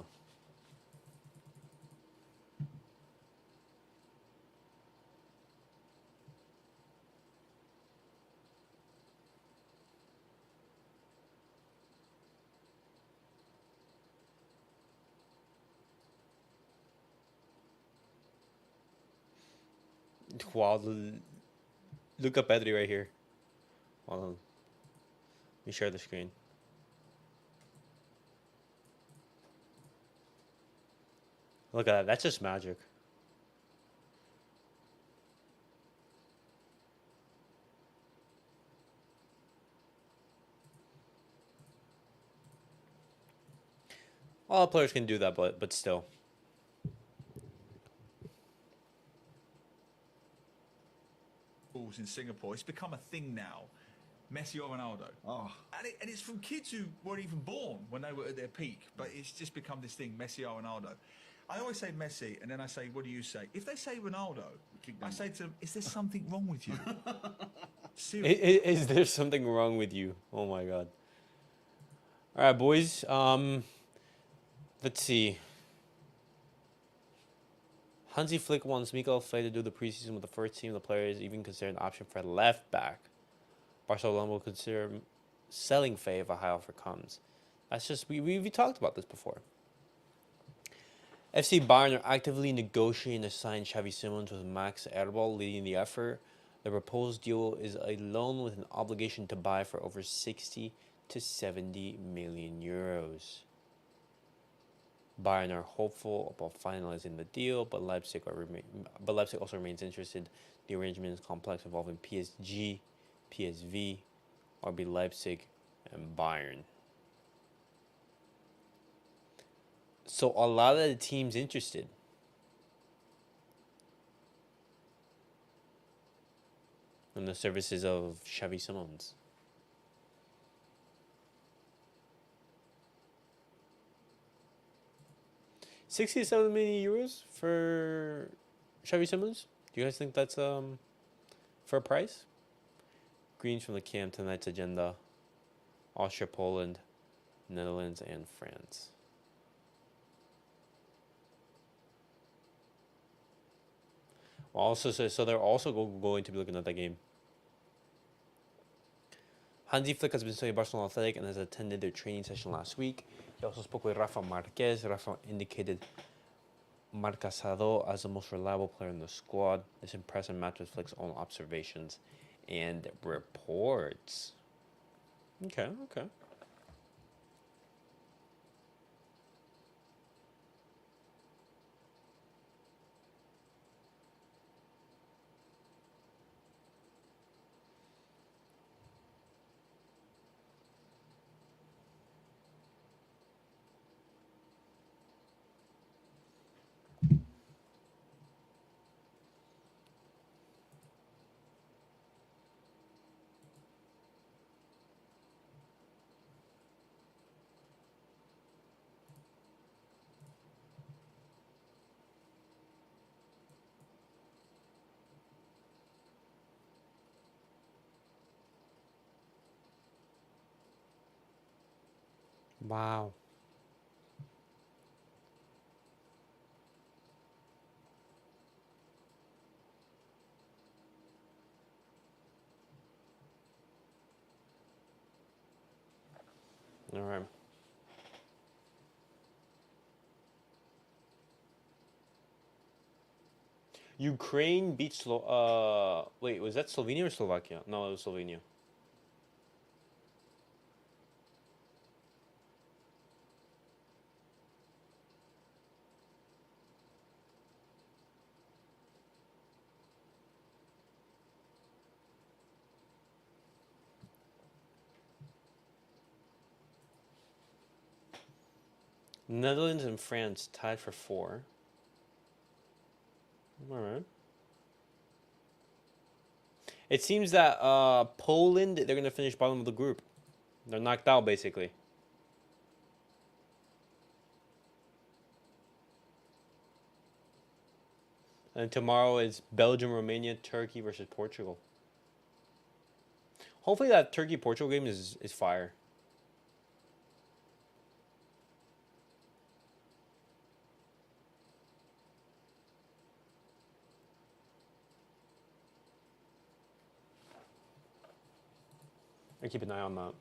Wow, look at Pedri right here. Hold on. Let me share the screen. Look at that. That's just magic. All players can do that, but still. In Singapore, it's become a thing now. Messi or Ronaldo. Oh. And it's from kids who weren't even born when they were at their peak, but it's just become this thing, Messi or Ronaldo. I always say Messi, and then I say, what do you say? If they say Ronaldo, I say to them, is there something wrong with you? Seriously. Is there something wrong with you? Oh my god. All right, boys. Let's see. Hansi Flick wants Mikael Fey to do the preseason with the first team. The player is even considered an option for left back. Barcelona will consider selling Fey if a high offer comes. That's just we talked about this before. FC Bayern are actively negotiating to sign Xavi Simons with Max Erbol leading the effort. The proposed deal is a loan with an obligation to buy for over 60 to 70 million euros. Bayern are hopeful about finalizing the deal, but Leipzig also remains interested. The arrangement is complex, involving PSG, PSV, RB Leipzig, and Bayern. So a lot of the teams interested. In the services of Xavi Simons. €67 million for Xavi Simons. Do you guys think that's for a price? Greens from the camp tonight's agenda: Austria, Poland, Netherlands, and France. Also, so they're also going to be looking at that game. Hansi Flick has been studying Barcelona Athletic and has attended their training session last week. He also spoke with Rafa Marquez. Rafa indicated Marcasado as the most reliable player in the squad. This impressive match with Flick's own observations and reports. Okay. Wow. All right. Ukraine beat wait, was that Slovenia or Slovakia? No, it was Slovenia. Netherlands and France tied for 4. All right. It seems that Poland, they're going to finish bottom of the group. They're knocked out, basically. And tomorrow is Belgium, Romania, Turkey versus Portugal. Hopefully that Turkey-Portugal game is fire. I keep an eye on that.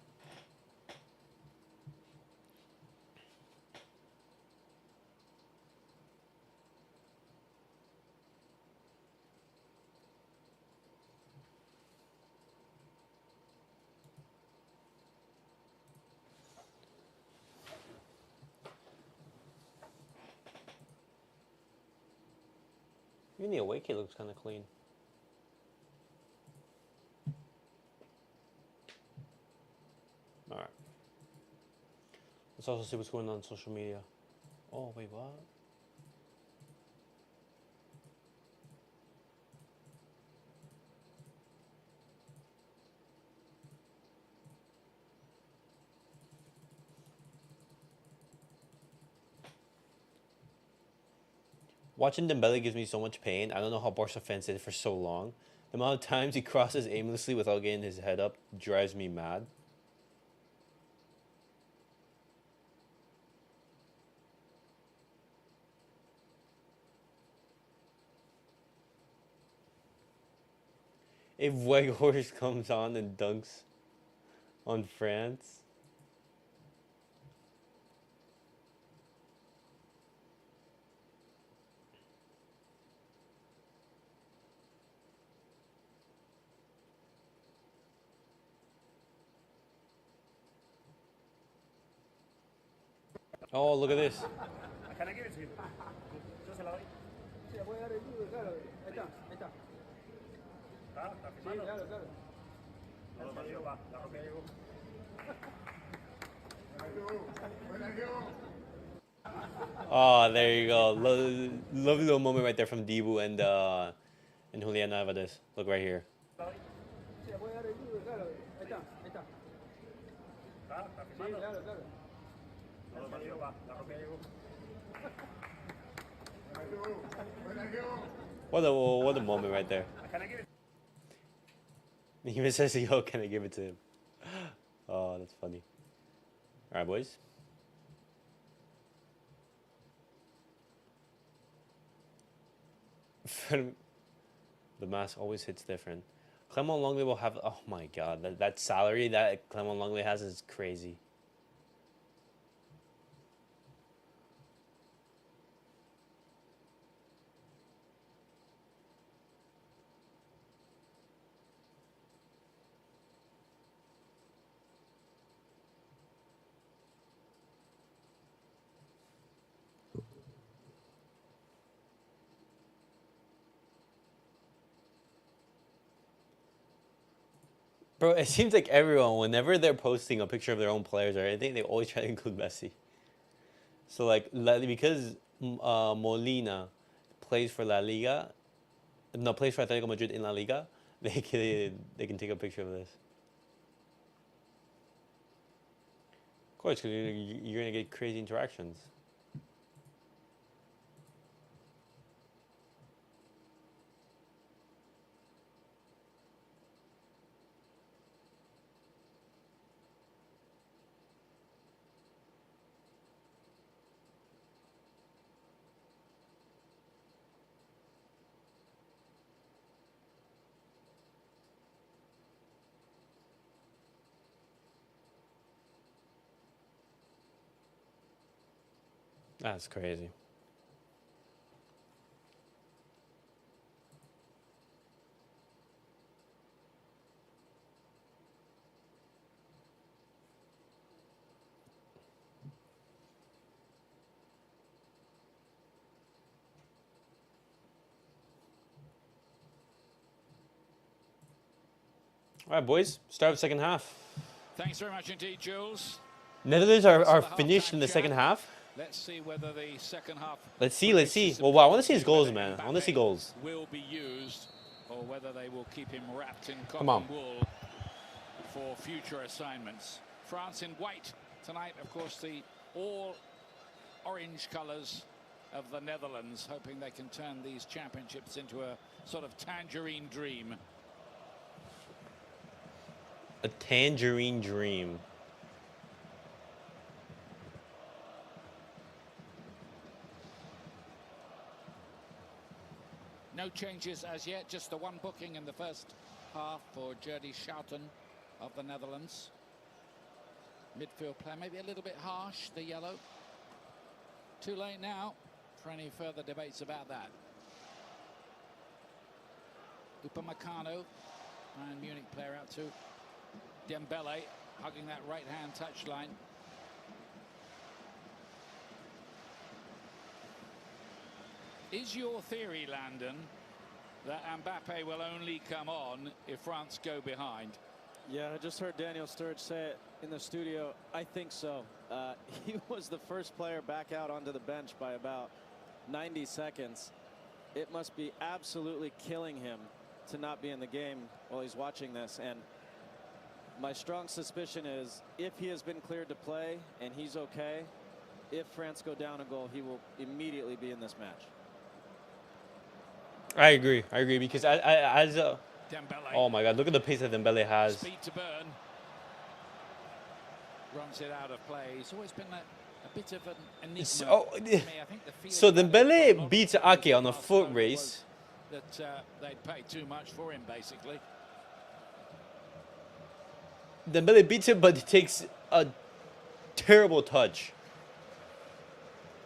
Even the away kit looks kind of clean. All right. Let's also see what's going on social media. Oh, wait, what? Watching Dembele gives me so much pain. I don't know how Barca fans did it for so long. The amount of times he crosses aimlessly without getting his head up drives me mad. If Weghorst comes on and dunks on France. Oh, look at this. Can I give it to you? Yo se la doy. Sí, la puede dar el libro, claro. Ahí está, ahí está. ¿Está firmando? Sí, claro, claro. No, no, yo va, la rompí. Oh, there you go. Lovely little moment right there from Dibu and Julian Alvarez. Look right here. Sí, la puede dar el libro, claro. Ahí está, ahí está. ¿Está firmando? Sí, claro, claro. No, no, yo va, la rompí. What a moment right there. Can I give it? He even says, "Yo, can I give it to him?" Oh, that's funny. All right, boys. The mask always hits different. Clement Longley will have. Oh my God, that salary that Clement Longley has is crazy. Bro, it seems like everyone, whenever they're posting a picture of their own players or anything, they always try to include Messi. So like, because Molina plays for La Liga, no, plays for Atletico Madrid in La Liga, they can take a picture of this. Of course, because you're gonna get crazy interactions. That's crazy. All right, boys. Start of the second half. Thanks very much indeed, Jules. Netherlands are the finished in the halftime second chat. Half. Let's see whether the second half. Let's see. produces some Well, I want to see his goals, goals, whether man. I want to see Mbappe goals. Will be used, or whether they will keep him wrapped in Come cotton on. wool for future assignments. France in white tonight, of course, the all orange colours of the Netherlands, hoping they can turn these championships into a sort of tangerine dream. A tangerine dream. No changes as yet, just the one booking in the first half for Jordi Schouten of the Netherlands. Midfield player, maybe a little bit harsh, the yellow. Too late now for any further debates about that. Upamecano, Bayern Munich player, out to Dembele, hugging that right-hand touchline. Is your theory, Landon, that Mbappe will only come on if France go behind? Yeah, I just heard Daniel Sturridge say it in the studio. I think so. He was the first player back out onto the bench by about 90 seconds. It must be absolutely killing him to not be in the game while he's watching this. And my strong suspicion is if he has been cleared to play and he's okay, if France go down a goal, he will immediately be in this match. I agree because as a Dembele. oh my God, look at the pace that Dembele has. Speed to burn. Runs it out of play. He's always been a bit of an enigma. So, to me. I think the feeling so about him for a lot Dembele of beats people Ake on a last foot night race. was that they'd pay too much for him, basically. Dembele beats him, but he takes a terrible touch.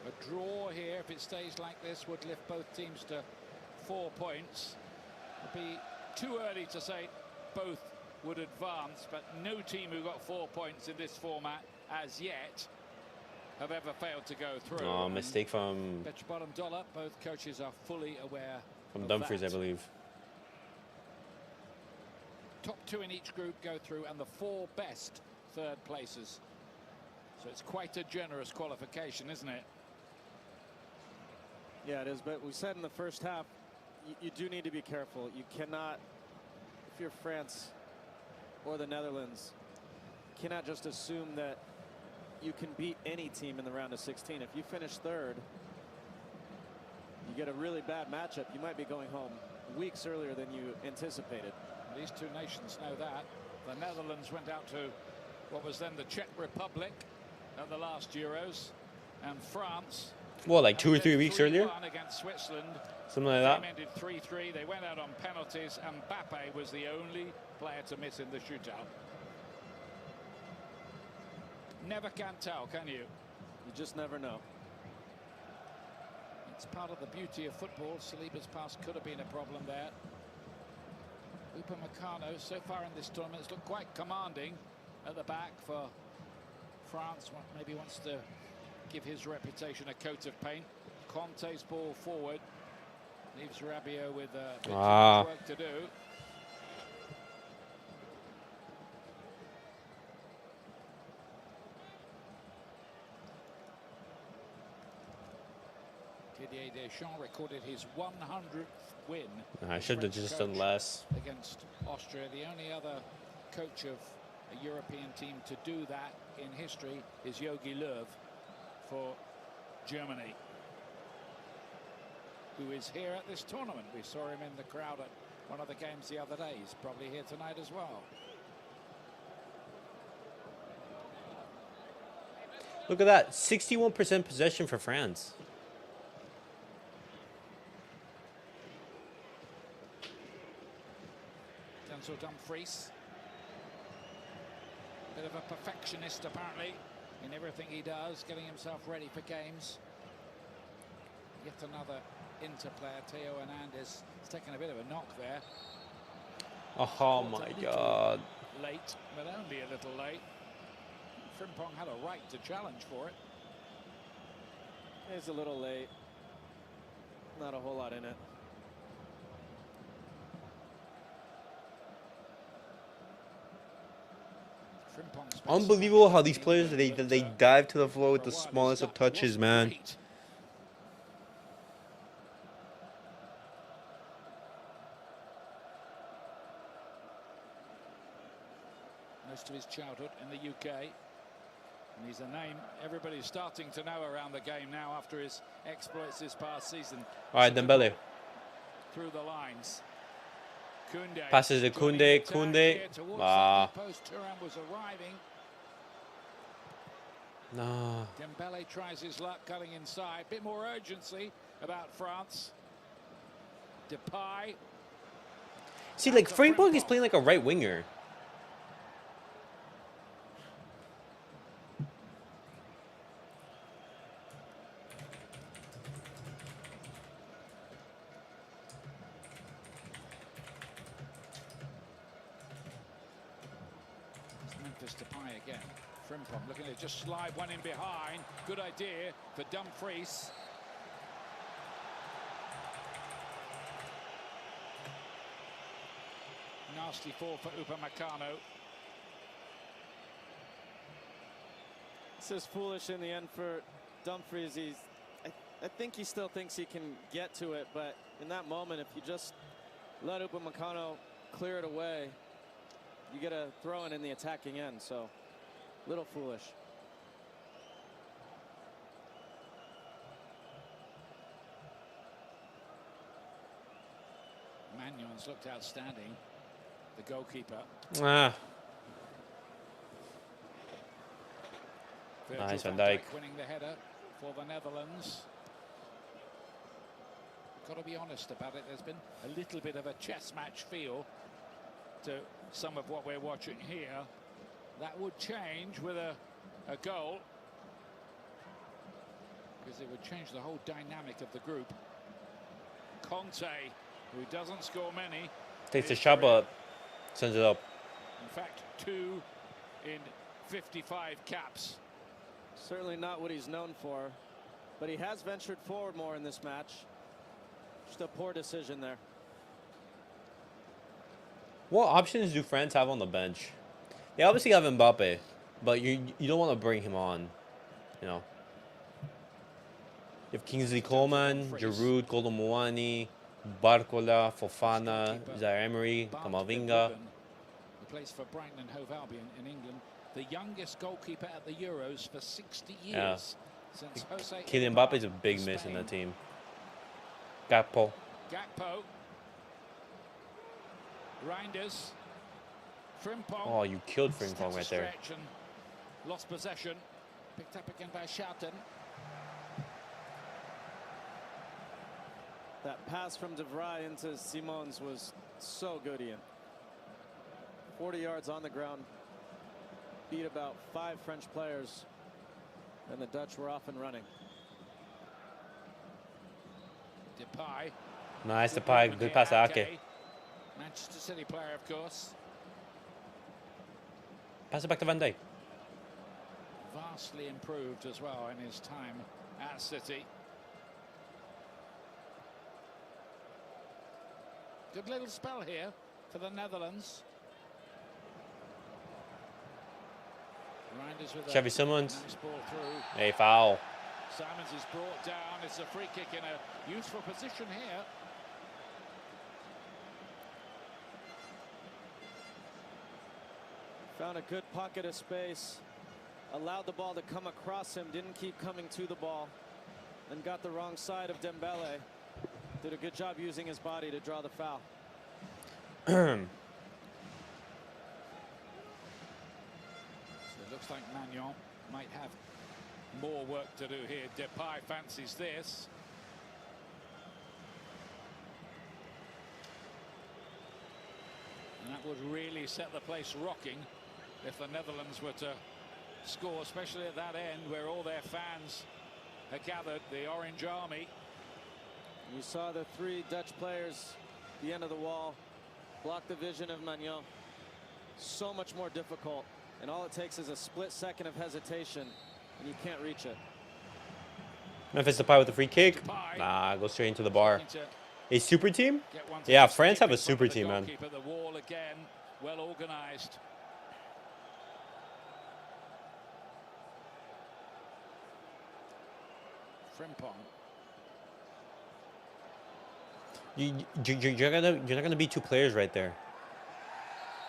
A draw here, if it stays like this, would lift both teams to 4 points. It'd be too early to say both would advance, but no team who got 4 points in this format as yet have ever failed to go through. Oh, mistake from Bet your bottom dollar, both coaches are fully aware of Dumfries, I that. believe. Top two in each group go through, and the 4 best third places. So it's quite a generous qualification, isn't it? Yeah, it is. But we said in the first half, you do need to be careful. You cannot, if you're France or the Netherlands, cannot just assume that you can beat any team in the round of 16. If you finish third, you get a really bad matchup. You might be going home weeks earlier than you anticipated. These two nations know that. The Netherlands went out to what was then the Czech Republic at the last Euros, and France. Well, like 2 or 3 weeks earlier, against Switzerland. something like that. Game ended 3-3. They went out on penalties, and Mbappe was the only player to miss in the shootout. Never can tell, can you? You just never know. It's part of the beauty of football. Saliba's pass could have been a problem there. Upamecano, so far in this tournament, has looked quite commanding at the back for France. Maybe wants to give his reputation a coat of paint. Conte's ball forward leaves Rabiot with a bit too much work to do. Didier Deschamps recorded his 100th win. I should have just done less. Against Austria, the only other coach of a European team to do that in history is Jogi Löw for Germany, who is here at this tournament. We saw him in the crowd at one of the games the other day. He's probably here tonight as well. Look at that, 61% possession for France. Denzel Dumfries, bit of a perfectionist apparently in everything he does, getting himself ready for games. Yet another interplayer, Theo Hernandez, has taken a bit of a knock there. Oh my God. Late, but only a little late. Frimpong had a right to challenge for it. It's a little late. Not a whole lot in it. Unbelievable how these players, they dive to the floor with the smallest of touches, man. Most of his childhood in the UK. And he's a name everybody's starting to know around the game now after his exploits this past season. All right, Dembele. Through the lines. Koundé. Passes to Koundé. Koundé. Thuram was arriving. No. Dembele tries his luck cutting inside. Bit more urgency about France. Depay. See, like, Frimpong is playing like a right winger. Depay again. Frimpong looking to just slide one in behind. Good idea for Dumfries. Nasty fall for Upamecano. This is foolish in the end for Dumfries. I think he still thinks he can get to it, but in that moment, if you just let Upamecano clear it away, you get a throw-in in the attacking end, so a little foolish. Magnon's looked outstanding, the goalkeeper. Ah. Virgil Nice, Van Dijk Dijk. winning the header for the Netherlands. Got to be honest about it, there's been a little bit of a chess match feel to some of what we're watching here. That would change with a goal, because it would change the whole dynamic of the group. Conte, who doesn't score many, Takes the shot, but sends it up. in fact 2 in 55 caps. Certainly not what he's known for, but he has ventured forward more in this match. Just a poor decision there. What options do France have on the bench? They obviously have Mbappe, but you don't want to bring him on, you know. You have Kingsley Coman, Giroud, Colomboani, Barcola, Fofana, Zaire-Emery, Camavinga. Who plays for Brighton and Hove Albion in England, the youngest goalkeeper at the Euros for 60 years. Yeah. Since Jose Kylian Mbappe is a big miss in that team. Gakpo. Gakpo. Reinders. Frimpong. Oh, you killed Frimpong right there. Lost possession. Picked up again by Schouten. That pass from De Vrij into Simons was so good, Ian. 40 yards on the ground. Beat about 5 French players, and the Dutch were off and running. Depay. Nice Depay. Good pass to Ake. Manchester City player, of course. Pass it back to Van Dijk. Vastly improved as well in his time at City. Good little spell here for the Netherlands. Reinders with Xavi Simons. nice ball through. Hey, foul. Simons is brought down. It's a free kick in a useful position here. Found a good pocket of space. Allowed the ball to come across him. Didn't keep coming to the ball. And got the wrong side of Dembele. Did a good job using his body to draw the foul. So it looks like Magnon might have more work to do here. Depay fancies this. And that would really set the place rocking if the Netherlands were to score, especially at that end where all their fans are gathered, the Orange Army. You saw the 3 Dutch players at the end of the wall block the vision of Magnon. So much more difficult, and all it takes is a split second of hesitation, and you can't reach it. Memphis Depay with the free kick. Nah, go straight into the bar. A super team? Yeah, France have a super team, man. The wall again, well organized. Frimpong. You're not gonna be 2 players right there.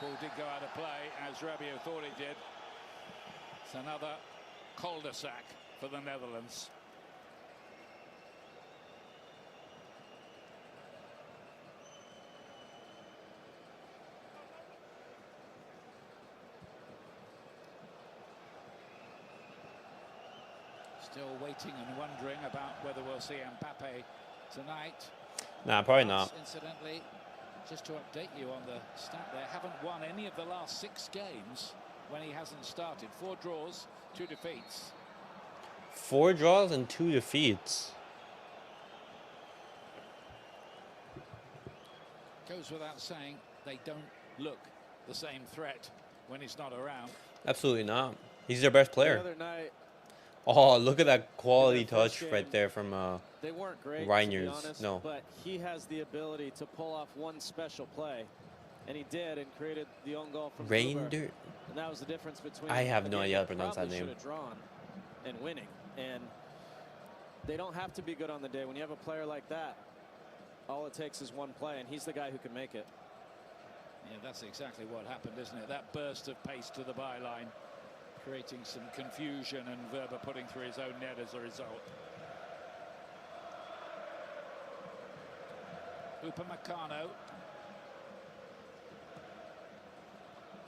Ball did go out of play, as Rabiot thought it did. It's another cul-de-sac for the Netherlands. Still waiting and wondering about whether we'll see Mbappe tonight. Nah, probably not. Incidentally, just to update you on the stat, they haven't won any of the last 6 games when he hasn't started. 4 draws, 2 defeats. 4 draws and 2 defeats. Goes without saying, they don't look the same threat when he's not around. Absolutely not. He's their best player. The other night, Oh, look at that quality touch game, right there from they weren't great, Reiners. to be honest, No. but he has the ability to pull off one special play, and he did, and created the own goal from Gruber. Reinder. And that was the difference between. I have no a game idea how to they pronounce that probably name. should have drawn and winning, and they don't have to be good on the day. When you have a player like that, all it takes is one play, and he's the guy who can make it. Yeah, that's exactly what happened, isn't it? That burst of pace to the byline, creating some confusion, and Verba putting through his own net as a result. Upamecano.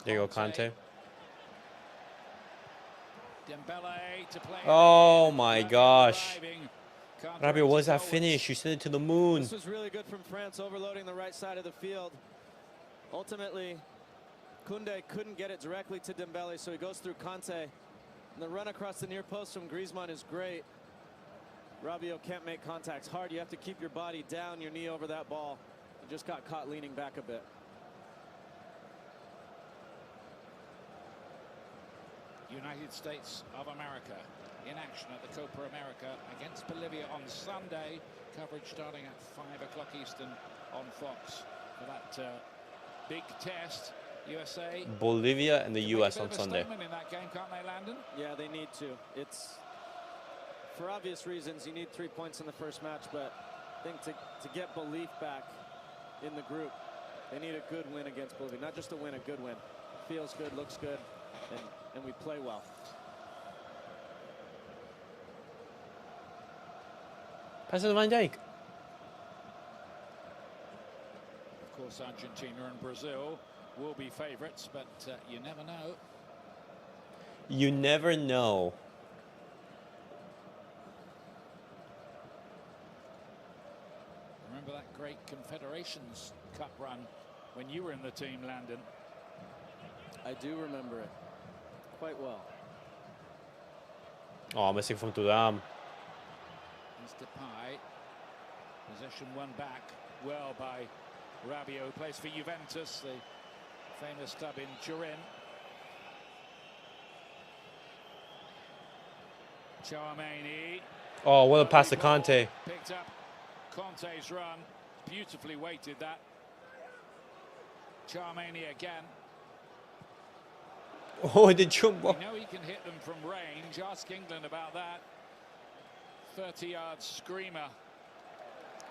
There you go, Conte. Dembele to play. Oh my gosh. Can't Rabiot, what was that forwards. finish? You sent it to the moon. This was really good from France, overloading the right side of the field. Ultimately, Koundé couldn't get it directly to Dembele, so he goes through Conte. And the run across the near post from Griezmann is great. Rabiot can't make contact. It's hard. You have to keep your body down, your knee over that ball. He just got caught leaning back a bit. United States of America in action at the Copa America against Bolivia on Sunday. Coverage starting at 5 o'clock Eastern on Fox for that big test. USA. Bolivia and the U.S. Make a on bit of a Sunday. statement in that game, can't they, Landon? Yeah, they need to. It's, for obvious reasons, you need 3 points in the first match, but I think to get belief back in the group, they need a good win against Bolivia. Not just a win, a good win. Feels good, looks good, and we play well. Pass it to Van Dijk. Of course, Argentina and Brazil will be favourites, but you never know. You never know. Remember that great Confederations Cup run when you were in the team, Landon? I do remember it quite well. Oh, missing from Tudam. Here's Depay. Possession won back well by Rabiot, who plays for Juventus, the famous club in Turin. Tchouaméni. Oh, what a pass to Conte. Picked up Conte's run. Beautifully weighted that. Tchouaméni again. Oh, the jumbo. We know he can hit them from range. Ask England about that. 30-yard screamer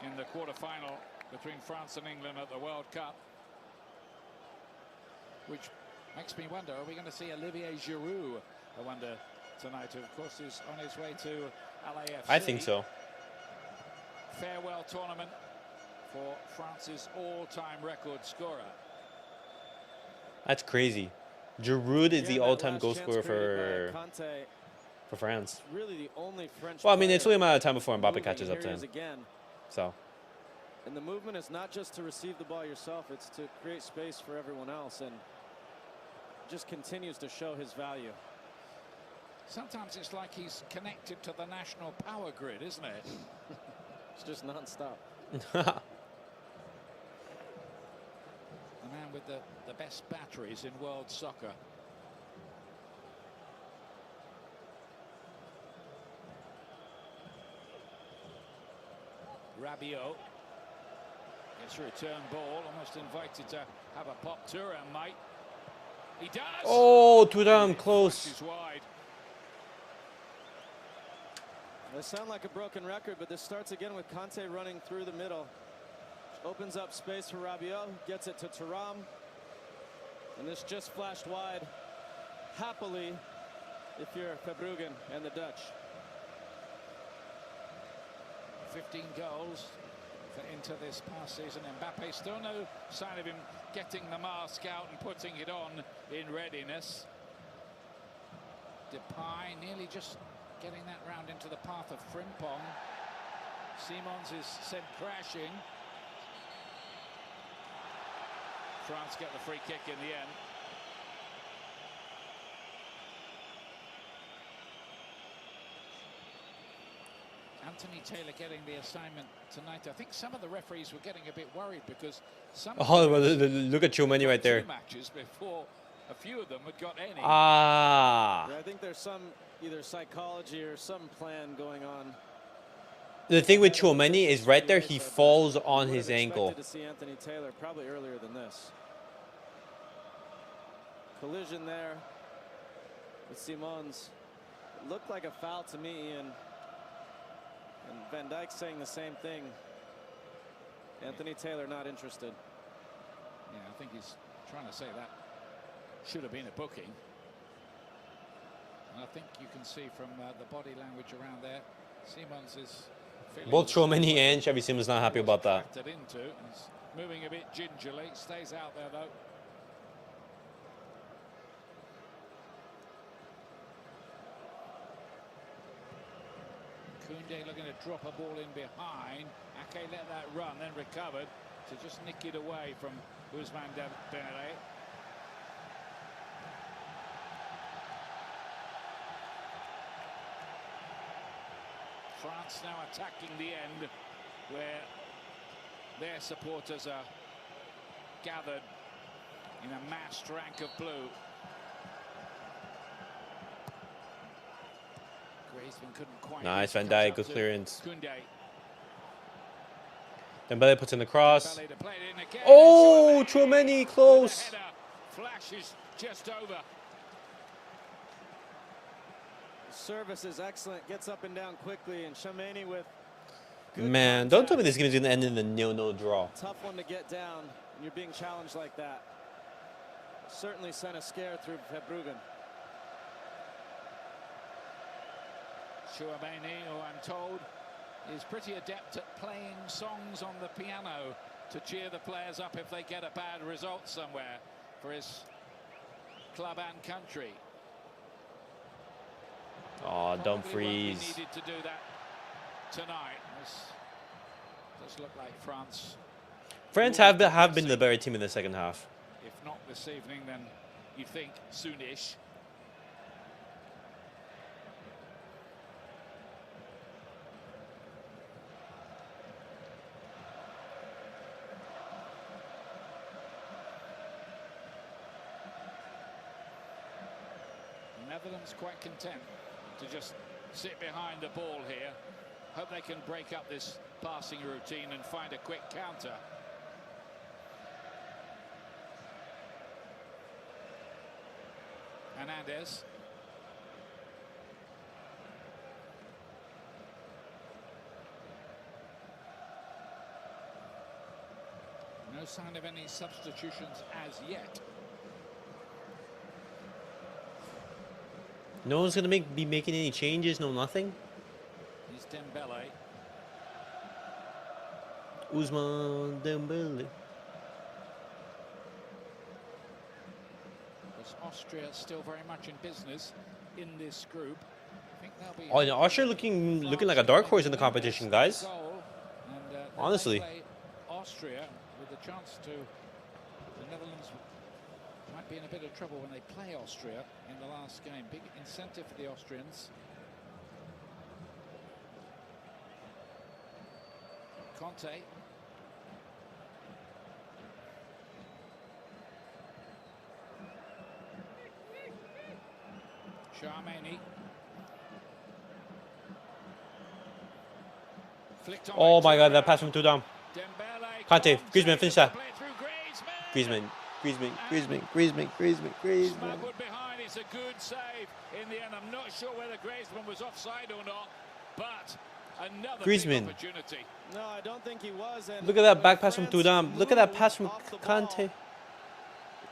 in the quarter-final between France and England at the World Cup. Which makes me wonder, are we going to see Olivier Giroud, I wonder, tonight, who of course is on his way to LAFC. I think so. Farewell tournament for France's all-time record scorer. That's crazy. Giroud is Yeah, the that all-time last goal chance scorer created by Conte, for France. really the only French Well, I mean, it's only a player matter of time before Mbappe moving. catches up Here to he him. is again. So, And the movement is not just to receive the ball yourself, it's to create space for everyone else, and just continues to show his value. Sometimes it's like he's connected to the national power grid, isn't it? It's just non-stop. The man with the best batteries in world soccer. Rabiot gets a return ball, almost invited to have a pop Thuram, mate. He does. Oh, Thuram close. Flashes wide. They sound like a broken record, but this starts again with Conte running through the middle. Opens up space for Rabiot, gets it to Thuram. And this just flashed wide. Happily, if you're Verbruggen and the Dutch. 15 goals into this past season. Mbappe still no sign of him getting the mask out and putting it on in readiness. Depay nearly just getting that round into the path of Frimpong. Simons is sent crashing. France get the free kick in the end. Anthony Taylor getting the assignment tonight. I think some of the referees were getting a bit worried because some Oh, well, look at Chouameni right there. 2 matches before a few of them had got any. Ah. Yeah, I think there's some either psychology or some plan going on. The thing with Chouameni is right there, he falls on his ankle. To see Anthony Taylor probably earlier than this. Collision there with Simons. It looked like a foul to me, and Van Dijk saying the same thing. Anthony Taylor not interested. Yeah, I think he's trying to say that should have been a booking. And I think you can see from the body language around there, Simons is feeling Both Chouameni and Xavi Simons not happy about that. Into. He's moving a bit gingerly, stays out there though. Koundé looking to drop a ball in behind. Ake let that run, then recovered to just nick it away from Ousmane Dembélé. France now attacking the end where their supporters are gathered in a massed rank of blue. Griezmann couldn't quite. Nice, Van Dijk, good clearance. Koundé. Dembele puts in the cross. Dembele to play it in again. Oh, Chouameni close. The header flashes just over. Service is excellent, gets up and down quickly, and Chouameni with good Man, don't tell me this game is going to end in a 0-0 draw. tough one to get down, and you're being challenged like that. Certainly sent a scare through Verbruggen. Chouameni, who I'm told is pretty adept at playing songs on the piano to cheer the players up if they get a bad result somewhere for his club and country. Oh, don't Probably won't be freeze. needed to do that tonight. This does look like France. France have been the better team in the second half. If not this evening, then you'd think soonish. Netherlands quite content to just sit behind the ball here. Hope they can break up this passing routine and find a quick counter. Hernandez. No sign of any substitutions as yet. No one's going to be making any changes, no nothing. He's Dembele. Ousmane Dembele. Because Austria still very much in business in this group. I think they'll be. Oh, yeah, Austria looking like a dark horse in the competition, guys. Goal, and, Honestly. they play Austria with a chance to. The Netherlands might be in a bit of trouble when they play Austria in the last game. Big incentive for the Austrians. Conte. Charmani. Oh my God, that pass from Tudor. Dembele. Conte, Griezmann, finish that. Play through Griezmann. Griezmann. Smuggled behind. It's a good save in the end. I'm not sure whether Griezmann was offside or not, but another Griezmann. big opportunity. No, I don't think he was. And Look at that when back pass from France Tudor. Look at that move pass from off the ball, Conte.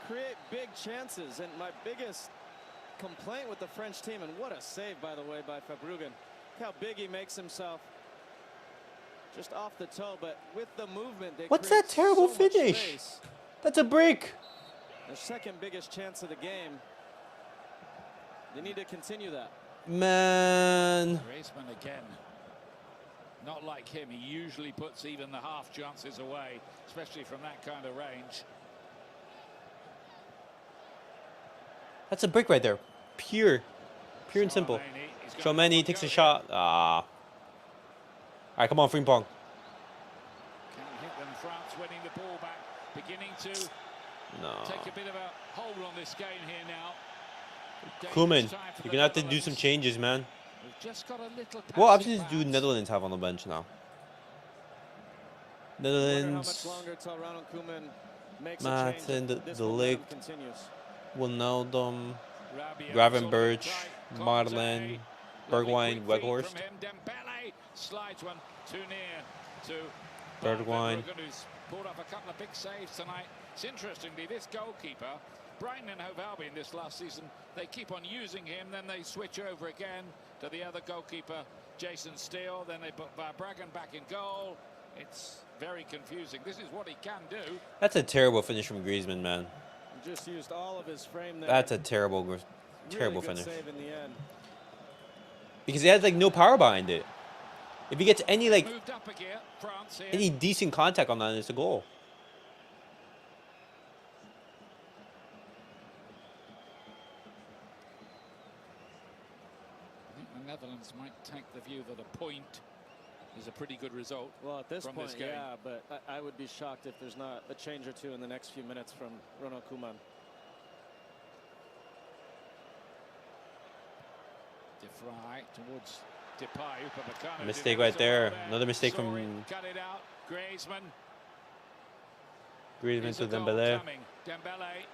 create big chances, and my biggest complaint with the French team, and what a save, by the way, by Verbruggen. Look how big he makes himself. Just off the toe, but with the movement, they What's create that terrible so much finish? space. That's a break. Their second biggest chance of the game. They need to continue that. Man. Griezmann again. Not like him. He usually puts even the half chances away, especially from that kind of range. That's a break right there. Pure and simple. Charmani takes a shot. Ah. All right, come on, Frimpong. Can't hit them. France winning the ball back, beginning to take a bit of a hold on this game here now. Koeman, you're gonna have to do some changes, man. We've just got a little What passing options do pass. Netherlands have on the bench now? I wonder how much Netherlands, longer till Ronald Koeman makes Maarten, a change. This De momentum Ligt. continues. Wijnaldum, Rabiot's Gravenberch, on the Marlen, Conte. Bergwijn, Lovely quick feed Weghorst. from him. Dembele slides one too near to Bergwijn. Verbruggen, who's pulled up a couple of big saves tonight. It's interestingly, this goalkeeper, Brighton and Hove Albion this last season, they keep on using him, then they switch over again to the other goalkeeper, Jason Steele, then they put Verbruggen back in goal. It's very confusing. This is what he can do. That's a terrible finish from Griezmann, man. He just used all of his frame there. That's a terrible Really good finish. save in the end. Because he has like no power behind it. If he gets any like Moved up again, France here. any decent contact on that, it's a goal. I think the Netherlands might take the view that a point is a pretty good result. Well, at this from point, this game. yeah, but I would be shocked if there's not a change or two in the next few minutes from Ronald Koeman. De Vrij towards Depay. Upamecano Mistake did right so there. well Another mistake Saw from it, cut it out. Griezmann. Griezmann Is a to goal Dembele. coming. Dembele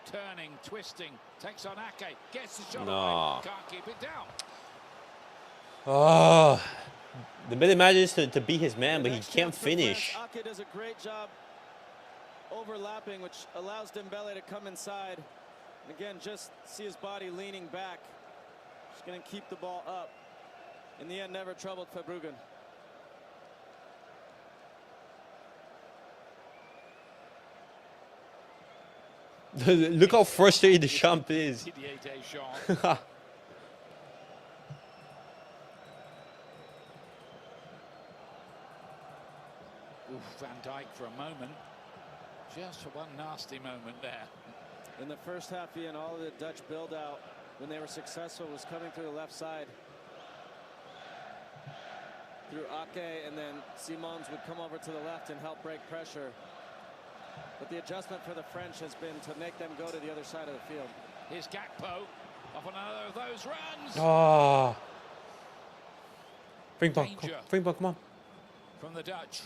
turning, twisting, takes on Ake, gets the shot No. away, can't keep it down. Oh, the minute manages to beat his man, but he Next can't chance for France. finish. Ake does a great job overlapping, which allows Dembele to come inside. Again, just see his body leaning back. Just going to keep the ball up. In the end, never troubled Verbruggen. Look how frustrated Deschamps is. Didier Deschamps. Oof, Van Dijk for a moment. Just for one nasty moment there. In the first half, Ian, all of the Dutch build-out, when they were successful, was coming through the left side. Through Ake, and then Simons would come over to the left and help break pressure. But the adjustment for the French has been to make them go to the other side of the field. Here's Gakpo off on another of those runs. Oh. Frimpong, Danger. Frimpong, come on. From the Dutch.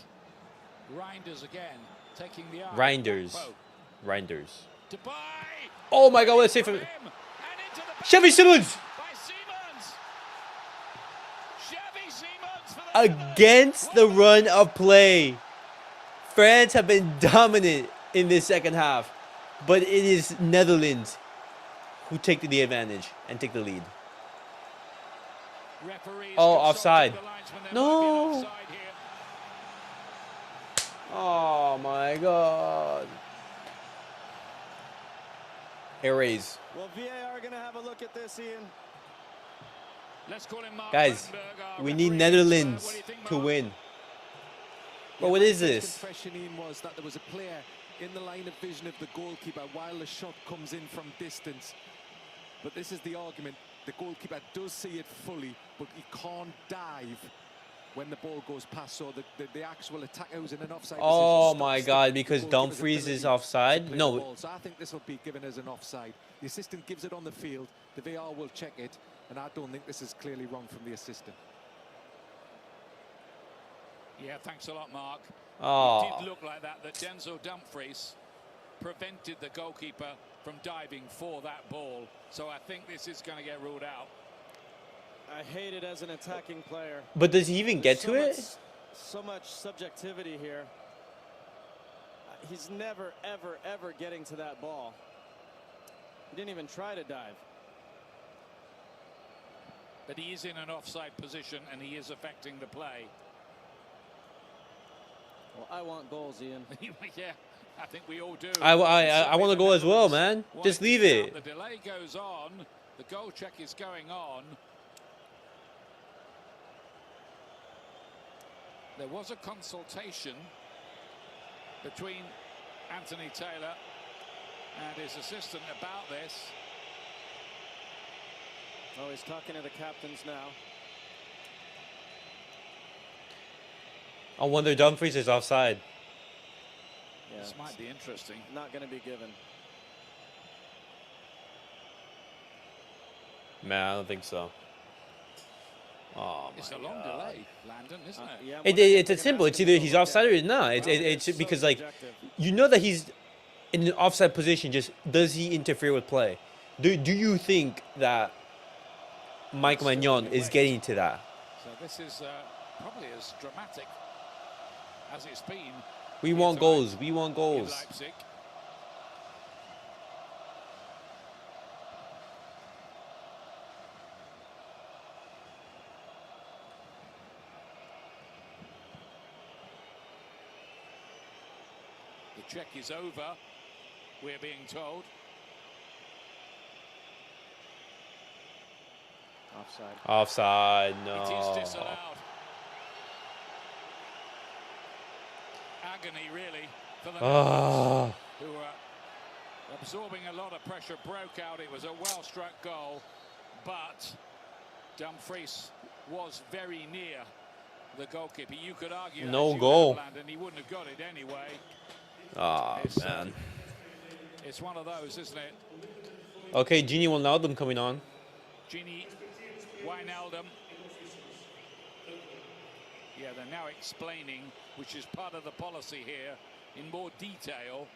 Reinders again, taking the arm. Reinders. Gakpo. Reinders. Depay. Oh my God, what a save from Him, and into the back Xavi Simons by Simons. Xavi Simons for the against the run of play. France have been dominant in this second half, but it is Netherlands who take the advantage and take the lead. Referees Oh, consulting offside. the linesman. There No. might be an offside here. Oh my God. Erase. Well, VAR going to have a look at this, Ian. Let's call him Mark Guys, Rottenberg, our we need referee. Netherlands What do you think, to Mark? win. But what is His this? confession, Ian, was that there was a player in the line of vision of the goalkeeper while the shot comes in from distance. But this is the argument. The goalkeeper does see it fully, but he can't dive when the ball goes past, so the actual attacker who's in an offside Oh position my stops God, the because goalkeeper's Dumfries ability is to offside? play the No. ball. So I think this will be given as an offside. The assistant gives it on the field, the VAR will check it, and I don't think this is clearly wrong from the assistant. Yeah, thanks a lot, Mark. Oh. It did look like that Denzel Dumfries prevented the goalkeeper from diving for that ball. So I think this is going to get ruled out. I hate it as an attacking player. But does he even get to it? So much subjectivity here. He's never, ever, ever getting to that ball. He didn't even try to dive. But he is in an offside position and he is affecting the play. Well, I want goals, Ian. Yeah, I think we all do. I want to go as well, man. Just leave it. The delay goes on. The goal check is going on. There was a consultation between Anthony Taylor and his assistant about this. Oh, he's talking to the captains now. I wonder Dumfries is offside. Yeah, this might be interesting. Not going to be given. Man, I don't think so. Oh It's my a long God. delay, Landon, isn't it? Yeah, It's a simple. It's either he's offside or not. It's because like you know that he's in an offside position. Just does he interfere with play? Do you think that Mike Magnon is getting to that? So this is probably as dramatic as it's been. We want goals. We want In goals. Leipzig. The check is over, we're being told. Offside. Offside. It No. is disallowed. Agony, really, for the Ah. who were absorbing a lot of pressure. Broke out. It was a well-struck goal, but Dumfries was very near the goalkeeper. You could argue No that you goal. have landed, and he wouldn't have got it anyway. Oh It's, man. It's one of those, isn't it? Okay, Genie Wijnaldum coming on. Gini Wijnaldum. Yeah, they're now explaining, which is part of the policy here, in more detail.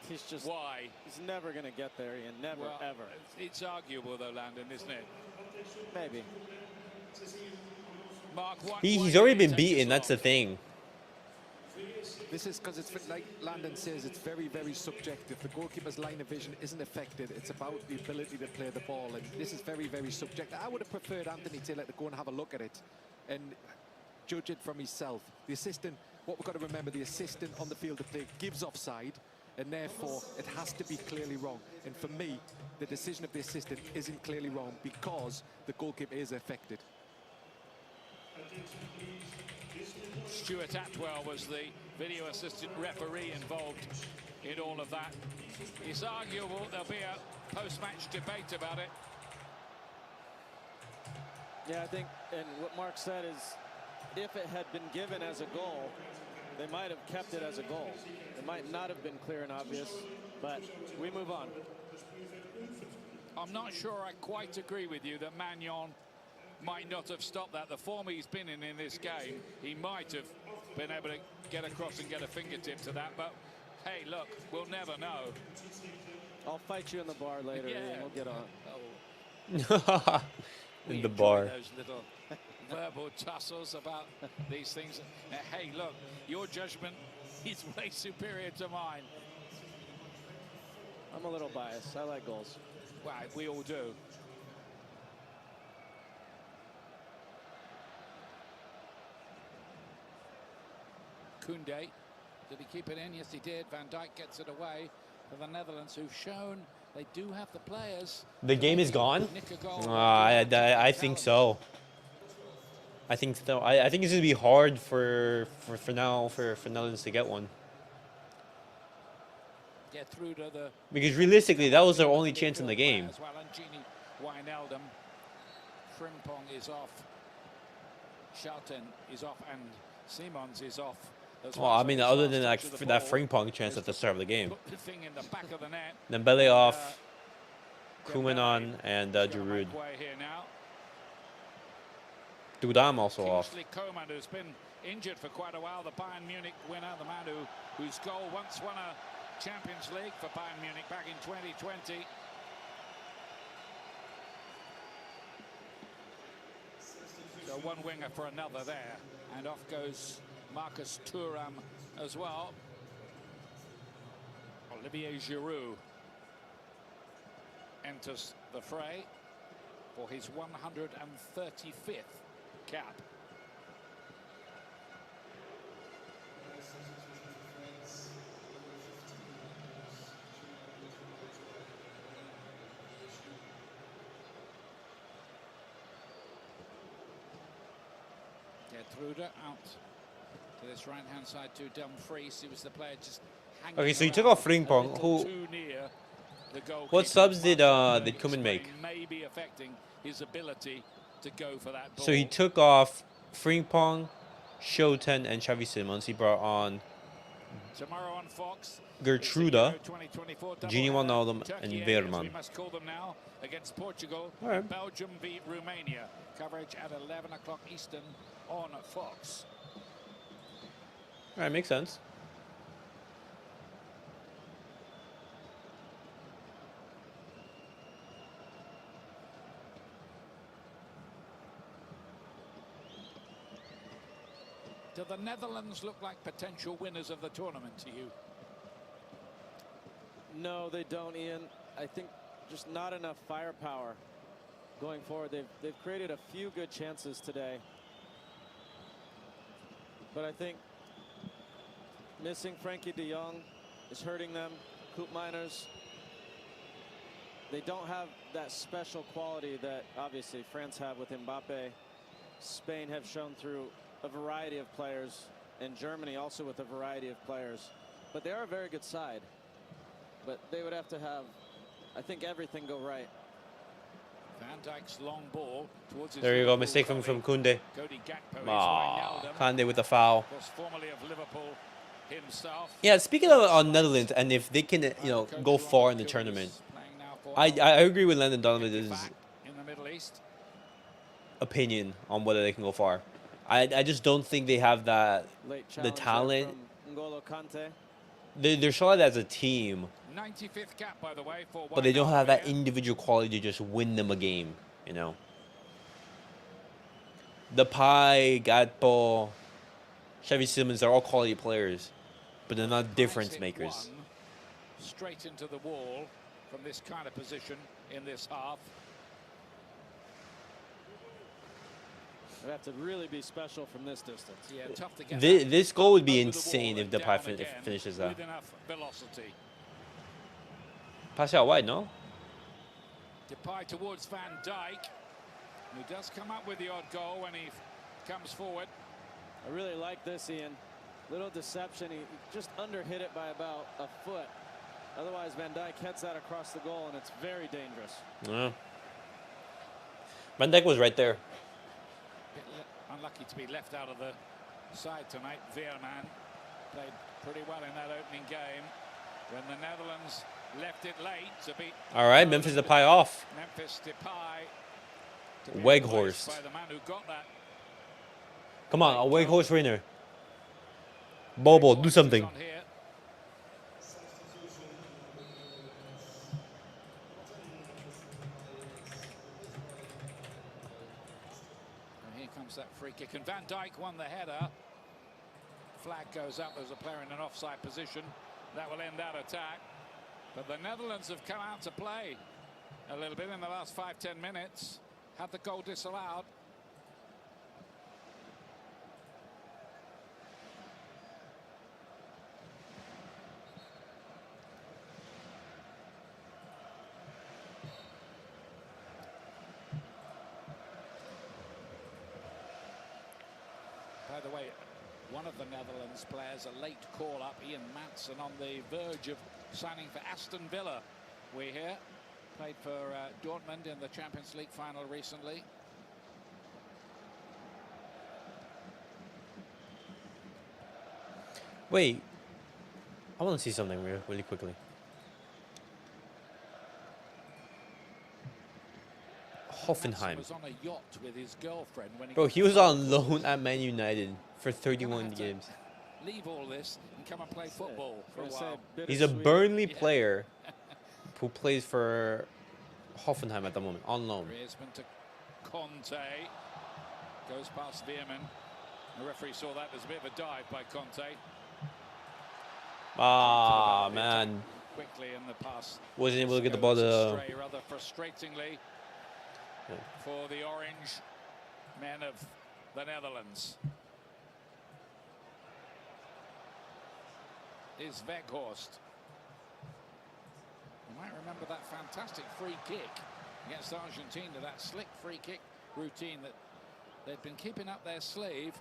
He's just why. He's never going to get there, Ian. Never, Well, ever. It's arguable, though, Landon, isn't it? Maybe. Mark, He's already been beaten. That's the thing. This is because it's like Landon says, it's very, very subjective. The goalkeeper's line of vision isn't affected. It's about the ability to play the ball, and this is very, very subjective. I would have preferred Anthony Taylor to go and have a look at it and judge it from himself. The assistant, what we've got to remember, the assistant on the field of play gives offside, and therefore it has to be clearly wrong. And for me, the decision of the assistant isn't clearly wrong because the goalkeeper is affected. Stuart Atwell was the video assistant referee involved in all of that. It's arguable there'll be a post-match debate about it. Yeah, I think, and what Mark said is, if it had been given as a goal, they might have kept it as a goal. It might not have been clear and obvious, but we move on. I'm not sure I quite agree with you that Magnon might not have stopped that. The form he's been in this game, he might have been able to get across and get a fingertip to that. But hey, look, we'll never know. I'll fight you in the bar later, Yeah. Ian. We'll get on. In We the enjoy bar. those little verbal tussles about these things. Hey, look, your judgment is way superior to mine. I'm a little biased. I like goals. Well, we all do. Koundé, did he keep it in? Yes, he did. Van Dijk gets it away for the Netherlands, who've shown they do have the players. The game is gone? Nick a goal. I think so. I think so. I think it's gonna be hard for Netherlands to get one. Get through to the Because realistically, that was their only chance in the game. as well. And Gini Wijnaldum. Frimpong is off. Shelton is off and Simons is off as Well, well. I So mean, his other last than touch of the that ball Frimpong chance is at the start of the game. put the thing in the back of the net. Dembele off, Dembele Koeman and is gonna Giroud. make way here now. Dudam also off. Kingsley Coman, who's been injured for quite a while, the Bayern Munich winner, the man whose goal once won a Champions League for Bayern Munich back in 2020. So one winger for another there, and off goes Marcus Thuram as well. Olivier Giroud enters the fray for his 135th cap. Gertrude out to this right-hand side to Dumfries. He was the player just hanging. Okay, so you took around off Frimpong. a little Who? too near the goalkeeper. What subs did Marcel Koeman make? May be affecting his ability to go for that ball. So he took off Frimpong, Shoten, and Xavi Simons. He brought on Tomorrow on Fox, Gertrude, Gini Wijnaldum, and Veerman. we must call them now, against Portugal. All right. Belgium v Romania. Coverage at 11 o'clock Eastern on Fox. All right, makes sense. Do the Netherlands look like potential winners of the tournament to you? No, they don't, Ian. I think just not enough firepower going forward. They've created a few good chances today, but I think missing Frankie de Jong is hurting them. Koopmeiners, they don't have that special quality that obviously France have with Mbappe. Spain have shown through a variety of players, and Germany also with a variety of players. But they are a very good side. But they would have to have, I think, everything go right. Van Dijk's long ball towards his There you go, Liverpool mistake from colleague. Koundé. Cody Gakpo is Ah, Wijnaldum, Koundé with the foul. of course, formerly of Liverpool himself. Yeah, speaking of Netherlands, and if they can, go far in the tournament, I agree with Landon Donovan's in the Middle East. opinion on whether they can go far. I just don't think they have that Late the challenge there talent. from N'Golo Kante. They're solid as a team, 95th cap, by the way, for but they don't have that Wijnaldum. individual quality to just win them a game. Depay, Gatpo, Xavi Simons are all quality players, but they're not difference Finds it makers. one, straight into the wall from this kind of position in this half. They have to really be special from this distance. Yeah, tough to get This goal would be over the insane wall if and Depay down again finishes that. with enough velocity. Pass it out wide, no? Depay towards Van Dijk, who does come up with the odd goal when he comes forward. I really like this, Ian. Little deception. He just underhit it by about a foot. Otherwise, Van Dijk heads that across the goal, and it's very dangerous. Yeah. Van Dijk was right there. Unlucky to be left out of the side tonight. Veerman played pretty well in that opening game when the Netherlands left it late to beat. All right, Memphis Depay off. Memphis Depay to be Weghorst. replaced by the man who got that. Come on, a Weghorst winner. Bobo, do something. On here. And here comes that free kick, and Van Dijk won the header. Flag goes up. There's a player in an offside position. That will end that attack. But the Netherlands have come out to play a little bit in the last 5-10 minutes. Had the goal disallowed. By the way, one of the Netherlands players, a late call-up, Ian Maatsen, on the verge of signing for Aston Villa. We hear played for Dortmund in the Champions League final recently. Wait, I want to see something really quickly. Hoffenheim. Was on a yacht with his girlfriend when Bro, got he the was phone on calls. loan at Man United for Gonna 31 have to games. Leave all this and come and play football for a Gonna say while. He's a bittersweet. Burnley player who plays for Hoffenheim at the moment, on loan. Griezmann to Conte. Goes past Veerman. The referee saw that as a bit of a dive by Conte. Ah, man. Quickly in the pass. Wasn't able to get the ball Goes to... astray rather frustratingly for the orange men of the Netherlands. Is Weghorst. You might remember that fantastic free kick against Argentina, that slick free kick routine that they'd been keeping up their sleeve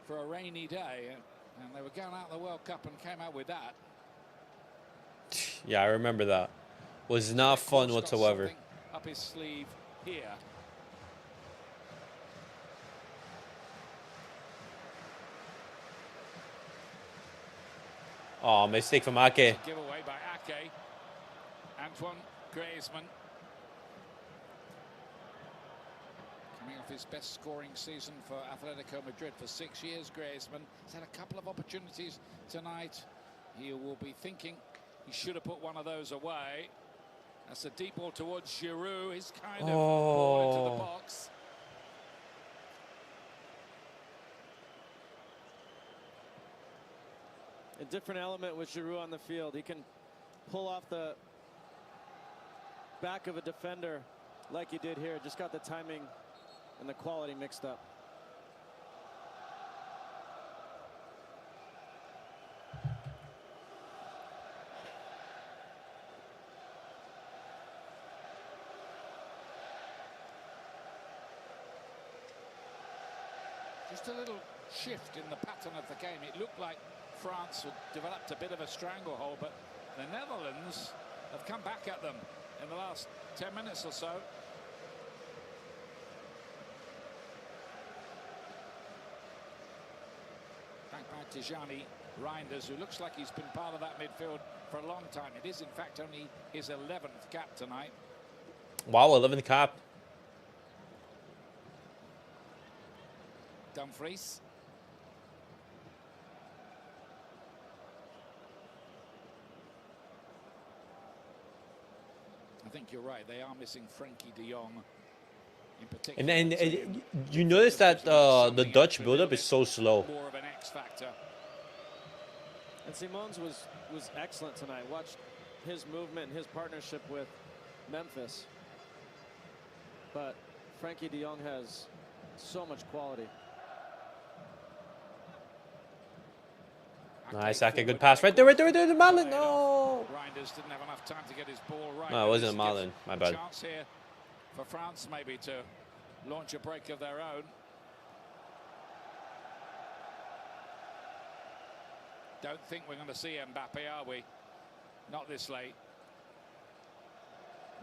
for a rainy day, and they were going out the World Cup and came out with that. Yeah, I remember that. Was not fun Weghorst got whatsoever. something up his sleeve here. Oh, mistake from Ake. Give away by Ake. Antoine Griezmann. Coming off his best scoring season for Atletico Madrid for 6 years, Griezmann. He's had a couple of opportunities tonight. He will be thinking he should have put one of those away. That's a deep ball towards Giroud. He's kind of ball into the box. A different element with Giroud on the field. He can pull off the back of a defender like he did here. Just got the timing and the quality mixed up. Just a little shift in the pattern of the game. It looked like France had developed a bit of a stranglehold, but the Netherlands have come back at them in the last 10 minutes or so. Back by Tijani Reinders, who looks like he's been part of that midfield for a long time. It is, in fact, only his 11th cap tonight. Wow, 11th cap. Dumfries. I think you're right. They are missing Frankie de Jong in particular. And you notice that the Dutch build-up is so slow. More of an X factor. And Simons was excellent tonight. Watch his movement and his partnership with Memphis. But Frankie de Jong has so much quality. Nice, Ake, good pass. Right there, Malin. No. Reinders didn't have enough time to get his ball right. No, it wasn't a Malin. My bad. Chance here for France maybe to launch a break of their own. Don't think we're going to see Mbappe, are we? Not this late.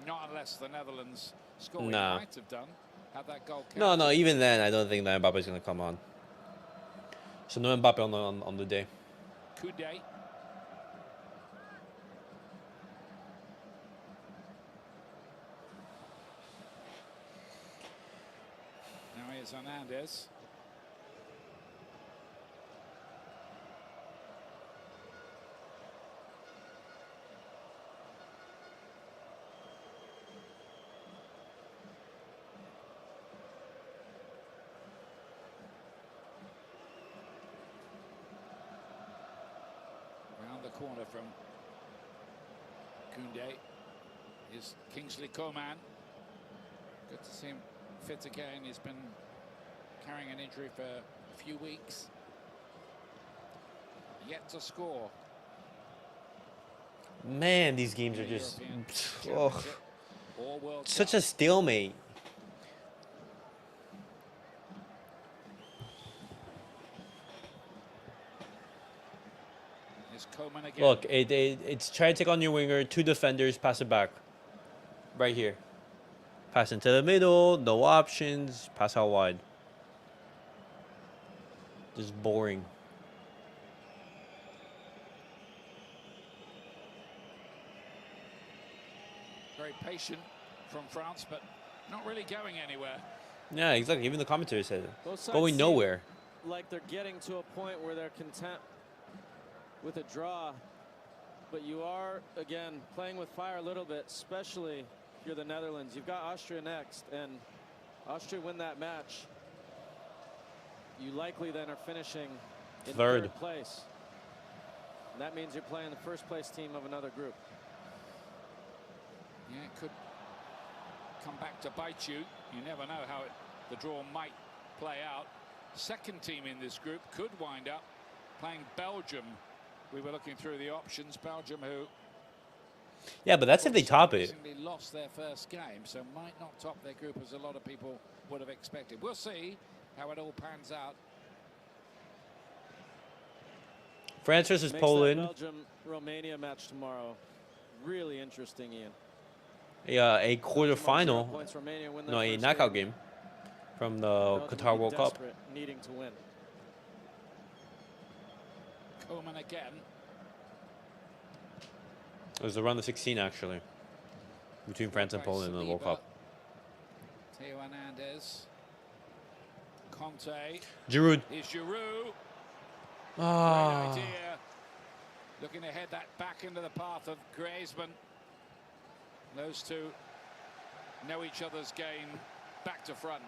Not unless the Netherlands score. Nah. Might have done. Had that goal. No, even then, I don't think that Mbappe is going to come on. So no Mbappe on the day. Coudet. Now here's Hernandez. Corner from Koundé is Kingsley Coman. Good to see him fit again. He's been carrying an injury for a few weeks. Yet to score. Man, these games are just World such Cup. a stalemate. Coman again. Look, it's try to take on your winger, two defenders, pass it back. Right here. Pass into the middle, no options, pass out wide. Just boring. Very patient from France, but not really going anywhere. Yeah, exactly. Even the commentator said it. Both sides Going seem nowhere. like they're getting to a point where they're content with a draw. But you are, again, playing with fire a little bit, especially if you're the Netherlands. You've got Austria next, and Austria win that match. You likely then are finishing in third place. And that means you're playing the first place team of another group. Yeah, it could come back to bite you. You never know how the draw might play out. Second team in this group could wind up playing Belgium. We were looking through the options. Belgium, who Yeah, but that's if they top it. surprisingly lost their first game, so might not top their group as a lot of people would have expected. We'll see how it all pans out. France versus Makes Poland. that Belgium-Romania match tomorrow really interesting, Ian. Yeah, a Belgium quarterfinal. points, Romania win their No, a first knockout game from the Belgium Qatar will be World Cup. desperate, needing to win. Coleman again. It was around the 16 actually, between France and Poland in the World Cup. Theo Hernandez. Conte. Giroud. Is Giroud. Ah. Great idea. Looking to head that back into the path of Griezmann. Those two know each other's game back to front.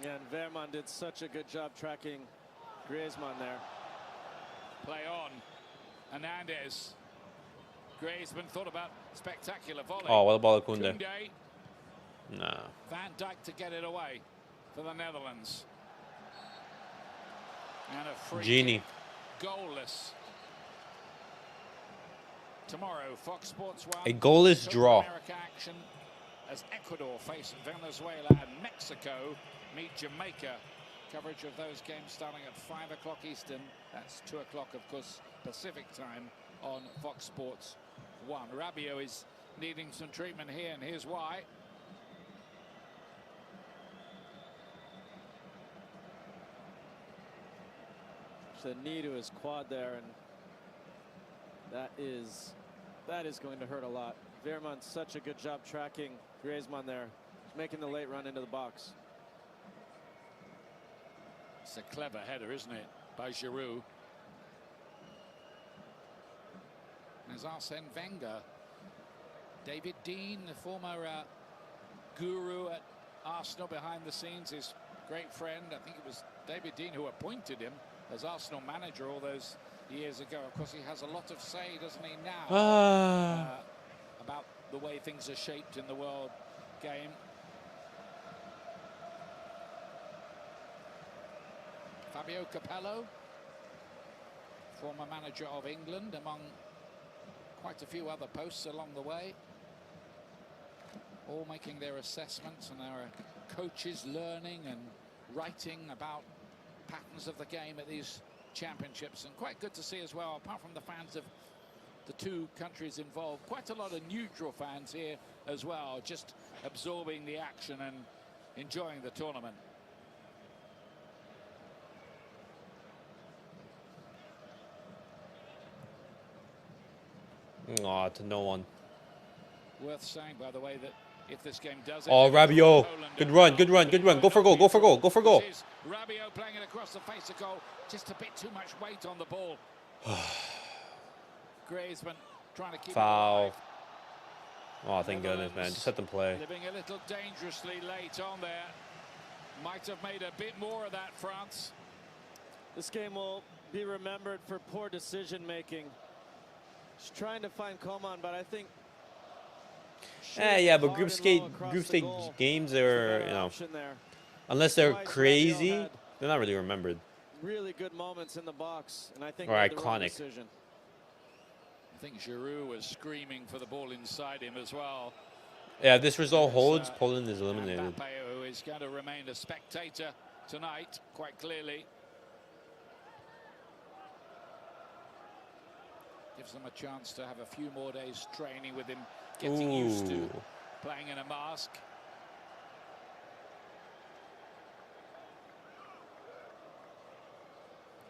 Yeah, and Veerman did such a good job tracking Griezmann there. Play on. Hernandez. Griezmann thought about spectacular volley. Oh, what about Koundé? Koundé. Nah. Van Dijk to get it away for the Netherlands. And a free Genie. kick, goalless. Tomorrow, Fox Sports 1. A goalless South draw. America action as Ecuador face Venezuela and Mexico meet Jamaica. Coverage of those games starting at 5 o'clock Eastern. That's 2 o'clock, of course, Pacific time on Fox Sports 1. Rabiot is needing some treatment here, and here's why. The knee to his quad there, and that is going to hurt a lot. Veerman's such a good job tracking Griezmann there. He's making the late run into the box. It's a clever header, isn't it, by Giroud. There's Arsene Wenger. David Dean, the former guru at Arsenal behind the scenes, his great friend. I think it was David Dean who appointed him as Arsenal manager all those years ago. Of course, he has a lot of say, doesn't he, now, about the way things are shaped in the world game. Fabio Capello, former manager of England, among quite a few other posts along the way, all making their assessments, and there are coaches learning and writing about patterns of the game at these championships. And quite good to see as well, apart from the fans of the two countries involved, quite a lot of neutral fans here as well, just absorbing the action and enjoying the tournament. Aw, to no one. Worth saying, by the way, that if this game does... Oh, Rabiot. Good run, good run, good run. Go for goal, go for goal, go for goal. Rabiot playing it across the face of goal. Just a bit too much weight on the ball. Griezmann trying to keep Foul. it alive. Oh, thank goodness, man. Just let them play. Living a little dangerously late on there. Might have made a bit more of that, France. This game will be remembered for poor decision making. Just trying to find Coman, but I think... Yeah, but group stage games are, you know, unless they're crazy, they're not really remembered. Really good moments in the box, and I think or made the wrong iconic. decision. I think Giroud was screaming for the ball inside him as well. Yeah, if this result holds, Poland is eliminated. Mbappe, who is going to remain a spectator tonight, quite clearly. Gives them a chance to have a few more days training with him, getting used to playing in a mask.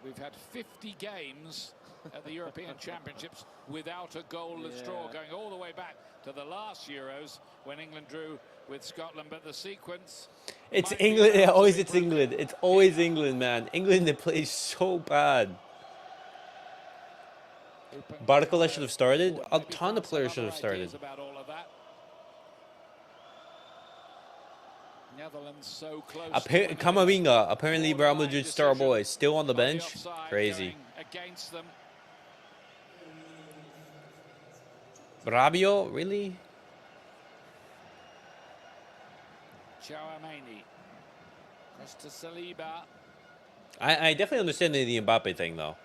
We've had 50 games at the European Championships without a goalless draw, going all the way back to the last Euros when England drew with Scotland. But the sequence... It's England. It's England. It's always England, man. England, they play so bad. Barca should have started. A ton of players should have started. About all of that. Netherlands so close. Camavinga, apparently Real Madrid star boy, still on the bench. Crazy. Against them. Rabiot, really? Chouameni. Costa Saliba. I definitely understand the Mbappe thing, though.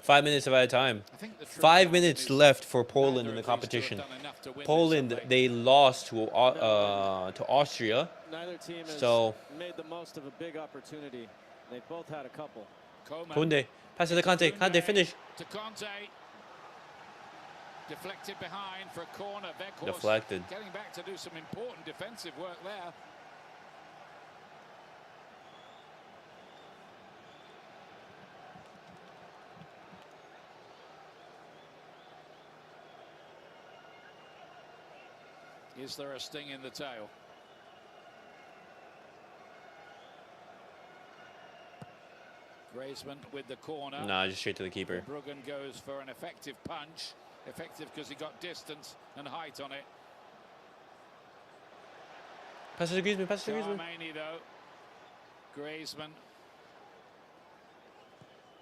5 minutes at a time. 5 minutes left for Poland in the competition. Poland, they lost to Austria. Neither team has made the most of a big opportunity. They both had a couple. Koundé, pass it to Kante. Kante, finish. To Conte. Deflected behind for a corner. Weghorst Deflected. getting back to do some important defensive work there. Is there a sting in the tail? Griezmann with the corner. Nah, just straight to the keeper. Bruggen goes for an effective punch. Effective because he got distance and height on it. Pass it to Griezmann, pass it to Griezmann. Chouameni though. Griezmann.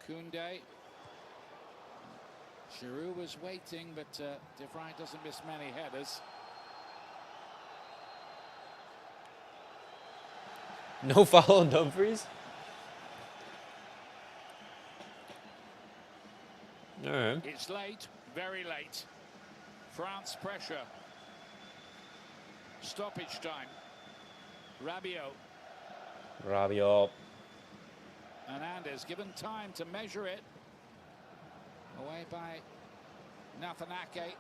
Koundé. Giroud was waiting, but De Vrij doesn't miss many headers. No foul on Dumfries? All right. It's late, very late. France pressure. Stoppage time. Rabiot. Rabiot. Hernandez given time to measure it. Away by Nathanake.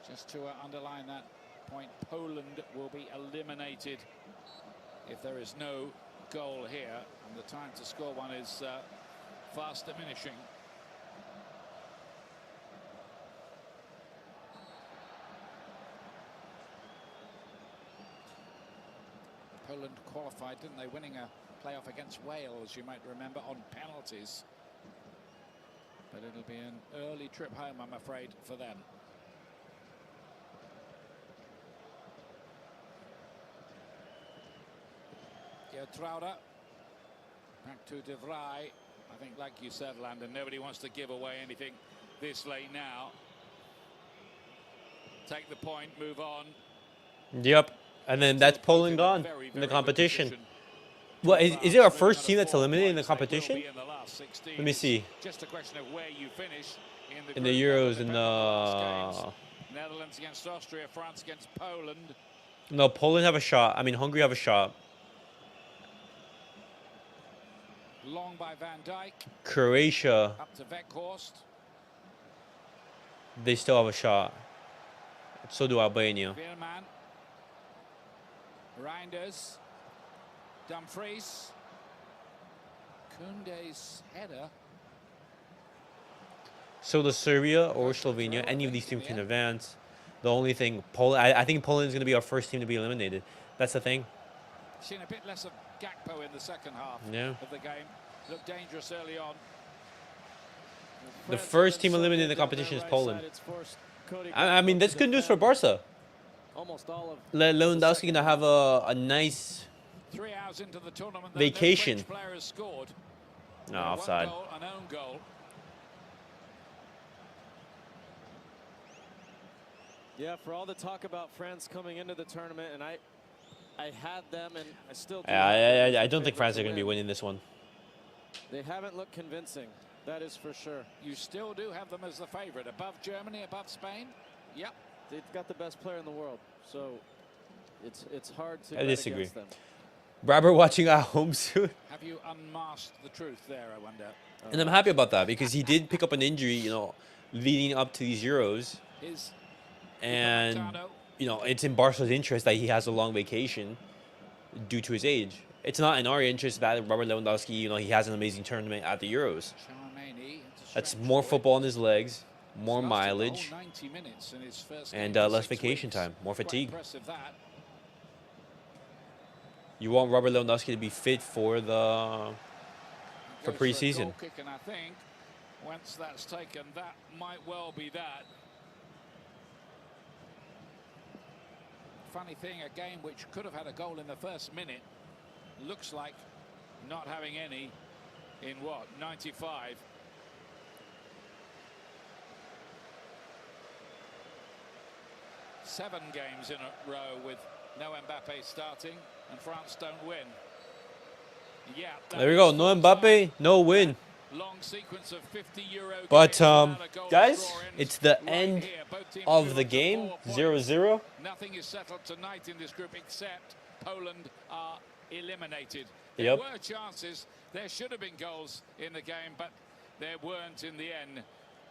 Just to underline that point, Poland will be eliminated if there is no goal here, and the time to score one is fast diminishing. Poland qualified, didn't they, winning a playoff against Wales, you might remember, on penalties. But it'll be an early trip home, I'm afraid, for them. Trouda back to De Vrij. I think, like you said, Landon, nobody wants to give away anything this late now. Take the point, move on. Yep, and then that's Poland gone in the competition. Well, is it our first team that's eliminated in the competition? Let me see. Just a question of where you finish in the Euros and the Netherlands against Austria, France against Poland. No, Poland have a shot. I mean, Hungary have a shot. Long by Van Dijk. Croatia. Up to Weghorst. They still have a shot. So do Albania. Veerman. Reinders. Dumfries. Koundé's header. So does Serbia or Slovenia. Any of these teams can advance. The only thing, I think Poland is going to be our first team to be eliminated. That's the thing. Seen a bit less of Gakpo in the second half of the game. Looked dangerous early on. The first team eliminated in the competition is Poland. I mean, that's good news for Barca. Lewandowski going to have a nice 3 hours into the tournament, vacation. No player has scored. No, offside. An own goal. Yeah, for all the talk about France coming into the tournament, and I had them, and I still do. I don't think France are going to be winning this one. They haven't looked convincing, that is for sure. You still do have them as the favorite, above Germany, above Spain. Yep. They've got the best player in the world, so it's hard to I disagree. Against them. Robert watching at home soon. Have you unmasked the truth there, I wonder? And I'm happy about that because he did pick up an injury, leading up to these Euros. Is And, Upamecano. it's in Barca's interest that he has a long vacation due to his age. It's not in our interest that Robert Lewandowski, he has an amazing tournament at the Euros. Tchouaméni, That's stretch more for it. football on his legs, more He's lasted the whole mileage, 90 minutes in his first and game in less 6 vacation weeks. time, more Quite fatigue. impressive that. You want Robert Lewandowski to be fit for Goes for a preseason. goal kick, and I think once that's taken, that might well be that. Funny thing, a game which could have had a goal in the first minute looks like not having any in 95. Seven games in a row with no Mbappe starting, and France don't win. Yeah, There we go. No Mbappe, no win. long sequence of 50 euro But, games without a goal guys, scoring. it's the Right end here, both teams of move the on to game, 4 points. 0-0. Nothing is settled tonight in this group except Poland are eliminated. Yep. There were chances, there should have been goals in the game, but there weren't in the end.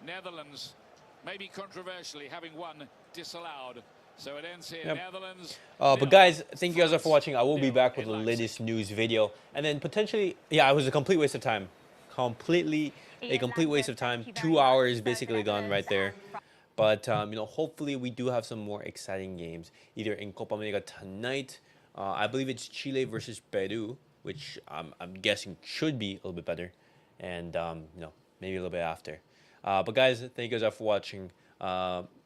Netherlands, maybe controversially, having won disallowed. So it ends here, Yep. Netherlands. But guys, thank you guys all for watching. I will be nil back with in the Leipzig. latest news video. And then potentially, it was a complete waste of time. Completely a complete waste of time. 2 hours basically gone right there. But, hopefully we do have some more exciting games, either in Copa America tonight. I believe it's Chile versus Peru, which I'm guessing should be a little bit better. And, maybe a little bit after. But guys, thank you guys all for watching.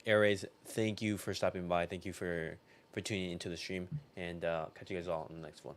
Airways, thank you for stopping by. Thank you for tuning into the stream. And catch you guys all on the next one.